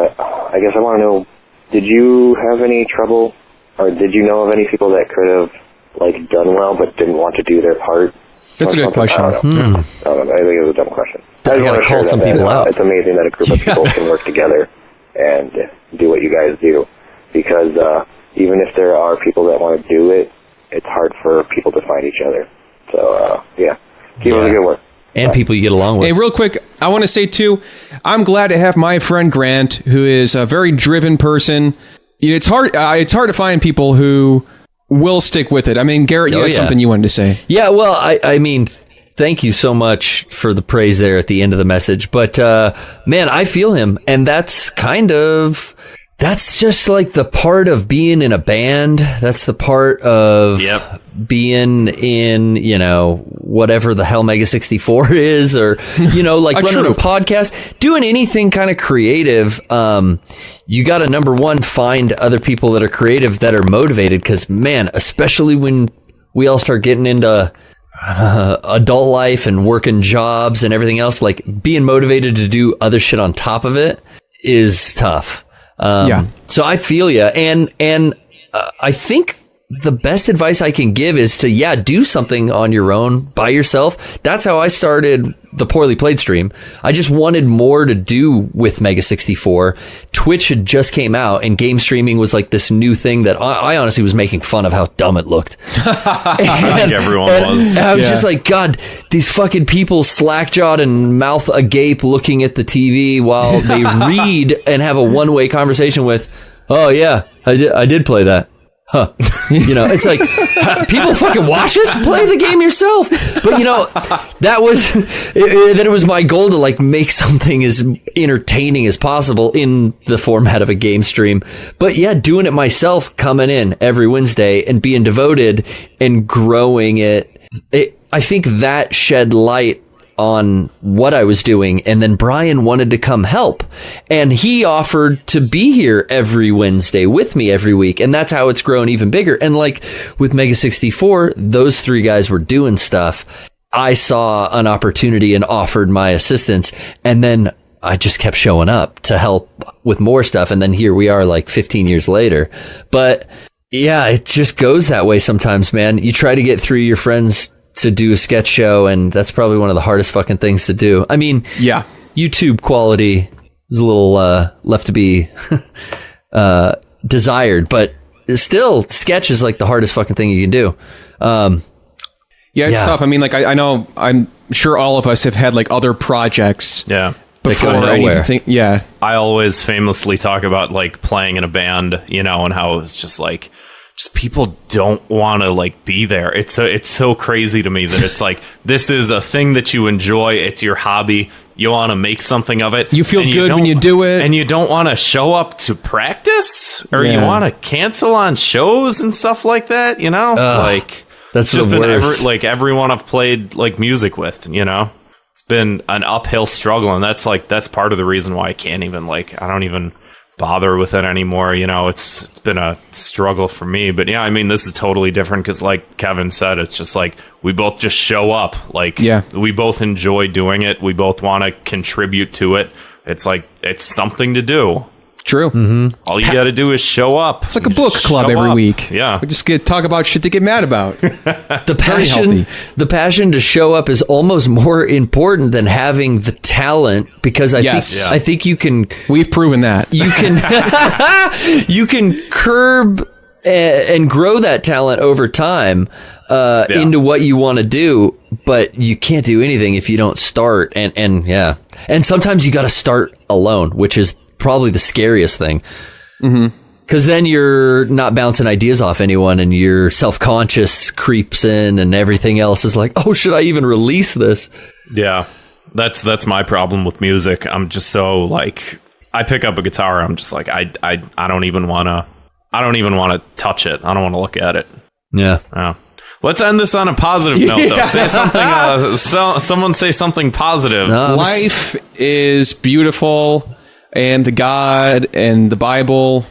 I guess I want to know. Did you have any trouble, or did you know of any people that could have done well but didn't want to do their part? That's a good question. I don't know. I think it was a dumb question. I gotta call some people out. It's amazing that a group of people can work together and do what you guys do, because even if there are people that want to do it, it's hard for people to find each other. So keep up the good work. And people you get along with. Hey, real quick, I want to say too, I'm glad to have my friend Grant, who is a very driven person. It's hard to find people who will stick with it. I mean, Garrett, you had something you wanted to say. Yeah, well, I mean, thank you so much for the praise there at the end of the message. But man, I feel him, and that's kind of That's just like the part of being in a band. That's the part of being in, you know, whatever the hell Mega64 is, or, you know, like running a podcast, doing anything kind of creative. You got to, number one, find other people that are creative, that are motivated. Because, man, especially when we all start getting into adult life and working jobs and everything else, like being motivated to do other shit on top of it is tough. So I feel you. And I think the best advice I can give is to, do something on your own by yourself. That's how I started the Poorly Played stream. I just wanted more to do with Mega64. Twitch had just came out, and game streaming was like this new thing that I honestly was making fun of how dumb it looked. I think everyone was. I was just like, God, these fucking people slack-jawed and mouth agape looking at the TV while they read and have a one-way conversation with, oh yeah, I did play that. Huh. You know, it's like, people fucking watch this? Play the game yourself. But, you know, that was my goal, to like make something as entertaining as possible in the format of a game stream. But yeah, doing it myself, coming in every Wednesday and being devoted and growing it, I think that shed light on what I was doing. And then Brian wanted to come help, and he offered to be here every Wednesday with me every week. And that's how it's grown even bigger. And like with Mega64, those three guys were doing stuff. I saw an opportunity and offered my assistance, and then I just kept showing up to help with more stuff. And then here we are like 15 years later. But yeah, it just goes that way sometimes, man. You try to get through your friends to do a sketch show, and that's probably one of the hardest fucking things to do. I mean, YouTube quality is a little left to be desired, but still, sketch is like the hardest fucking thing you can do. It's tough. I mean, like I know, I'm sure all of us have had like other projects. Yeah. Before I always famously talk about like playing in a band, you know, and how it's just like, just people don't want to like be there. It's so crazy to me that it's like, this is a thing that you enjoy. It's your hobby. You want to make something of it. You feel good when you do it. And you don't want to show up to practice, or you want to cancel on shows and stuff like that, you know? That's just the worst. Like everyone I've played like music with, you know? It's been an uphill struggle, and that's part of the reason why I can't even like, I don't even bother with it anymore. You know, it's been a struggle for me. But yeah, I mean, this is totally different because like Kevin said, it's just like we both just show up. Like, we both enjoy doing it. We both want to contribute to it. It's like, it's something to do. True. Mm-hmm. All you got to do is show up. It's like a book club every week. Yeah. We just talk about shit to get mad about. The passion to show up is almost more important than having the talent, because I think you can. We've proven that. You can you can curb and grow that talent over time into what you want to do, but you can't do anything if you don't start. And sometimes you got to start alone, which is probably the scariest thing. Because then you're not bouncing ideas off anyone, and your self-conscious creeps in, and everything else is like, oh, should I even release this? Yeah, that's my problem with music. I'm just so like, I pick up a guitar, I'm just like, I don't even want to touch it. I don't want to look at it. Yeah. Let's end this on a positive note, though. Say something. Someone say something positive. Life is beautiful. And the God and the Bible.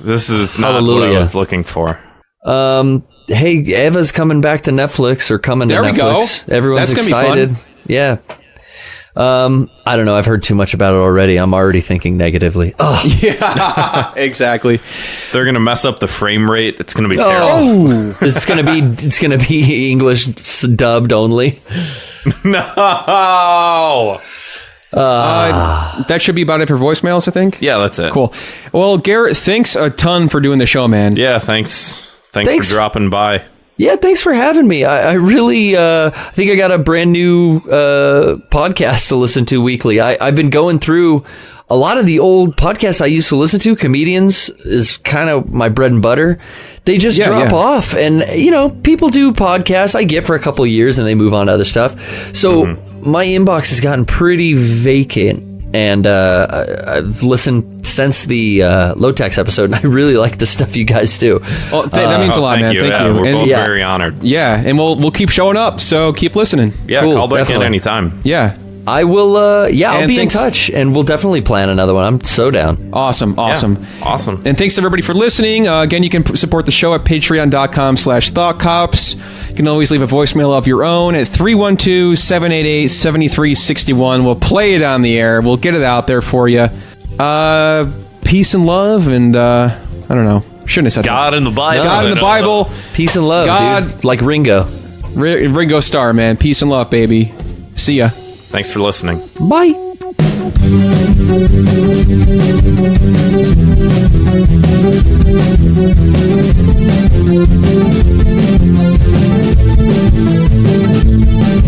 This is not what I was looking for. Hey, Eva's coming back to Netflix, or coming to Netflix. Go. Everyone's excited. Yeah. I don't know. I've heard too much about it already. I'm already thinking negatively. Oh, yeah, exactly. They're gonna mess up the frame rate. It's gonna be terrible. It's gonna be English dubbed only. No. That should be about it for voicemails, I think. Yeah, that's it. Cool. Well, Garrett, thanks a ton for doing the show, man. Yeah, thanks for dropping by. Yeah, thanks for having me. I really I think I got a brand new podcast to listen to weekly. I've been going through a lot of the old podcasts I used to listen to. Comedians is kind of my bread and butter. They just drop off, and you know, people do podcasts I get for a couple of years and they move on to other stuff. So my inbox has gotten pretty vacant, and I've listened since the Low-Tax episode, and I really like the stuff you guys do. Well, that means a lot, man. Thank you. We're And- both very honored. Yeah, and we'll keep showing up, so keep listening. Yeah, Cool, call back definitely. in anytime. Yeah. I will, I'll And be thanks- in touch, and we'll definitely plan another one. I'm so down. Awesome. Yeah, awesome. And thanks everybody for listening. Again, you can support the show at patreon.com/thoughtcops. You can always leave a voicemail of your own at 312-788-7361. We'll play it on the air. We'll get it out there for you. Peace and love, and I don't know. Shouldn't have said God in the Bible. God in the Bible. Peace and love, God. dude. Like Ringo. Ringo Starr, man. Peace and love, baby. See ya. Thanks for listening. Bye.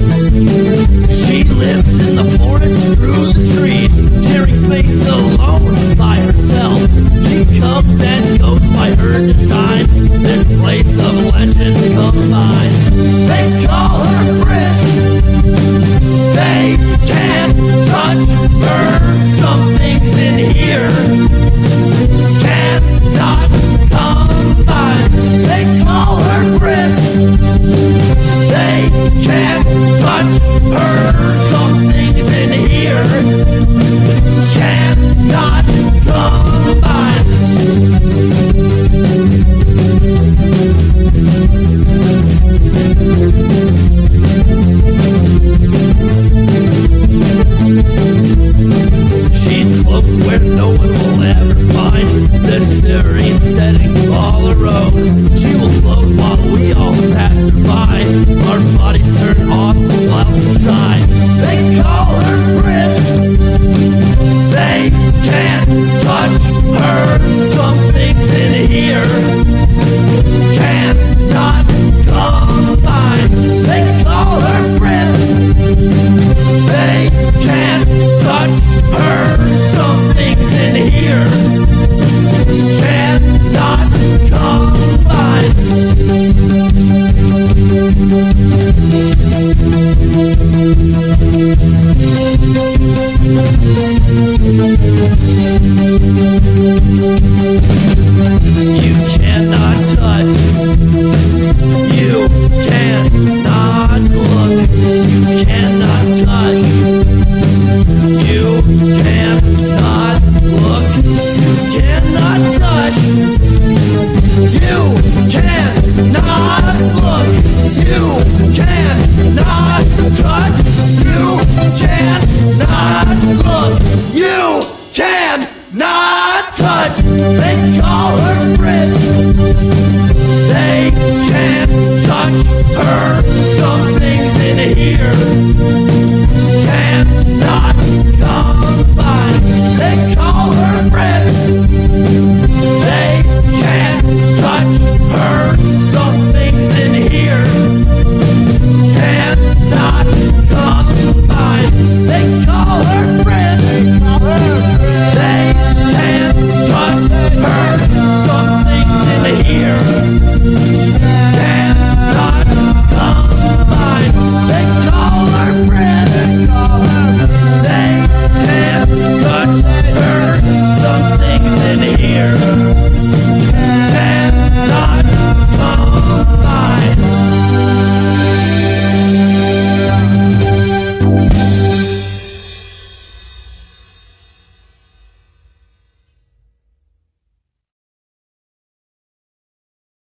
She lives in the forest through the trees, sharing space alone by herself. She comes and goes by her design, this place of legend combined. They call her Briss. They can't touch her. Some things in here cannot combine. They call her Briss. They can't touch her. Some things in here cannot combine. She's close where no one will ever find the serene setting all her own. She will float while we all pass her by. Our bodies turn off while inside. They call her Briss. They can't touch her. Some things in here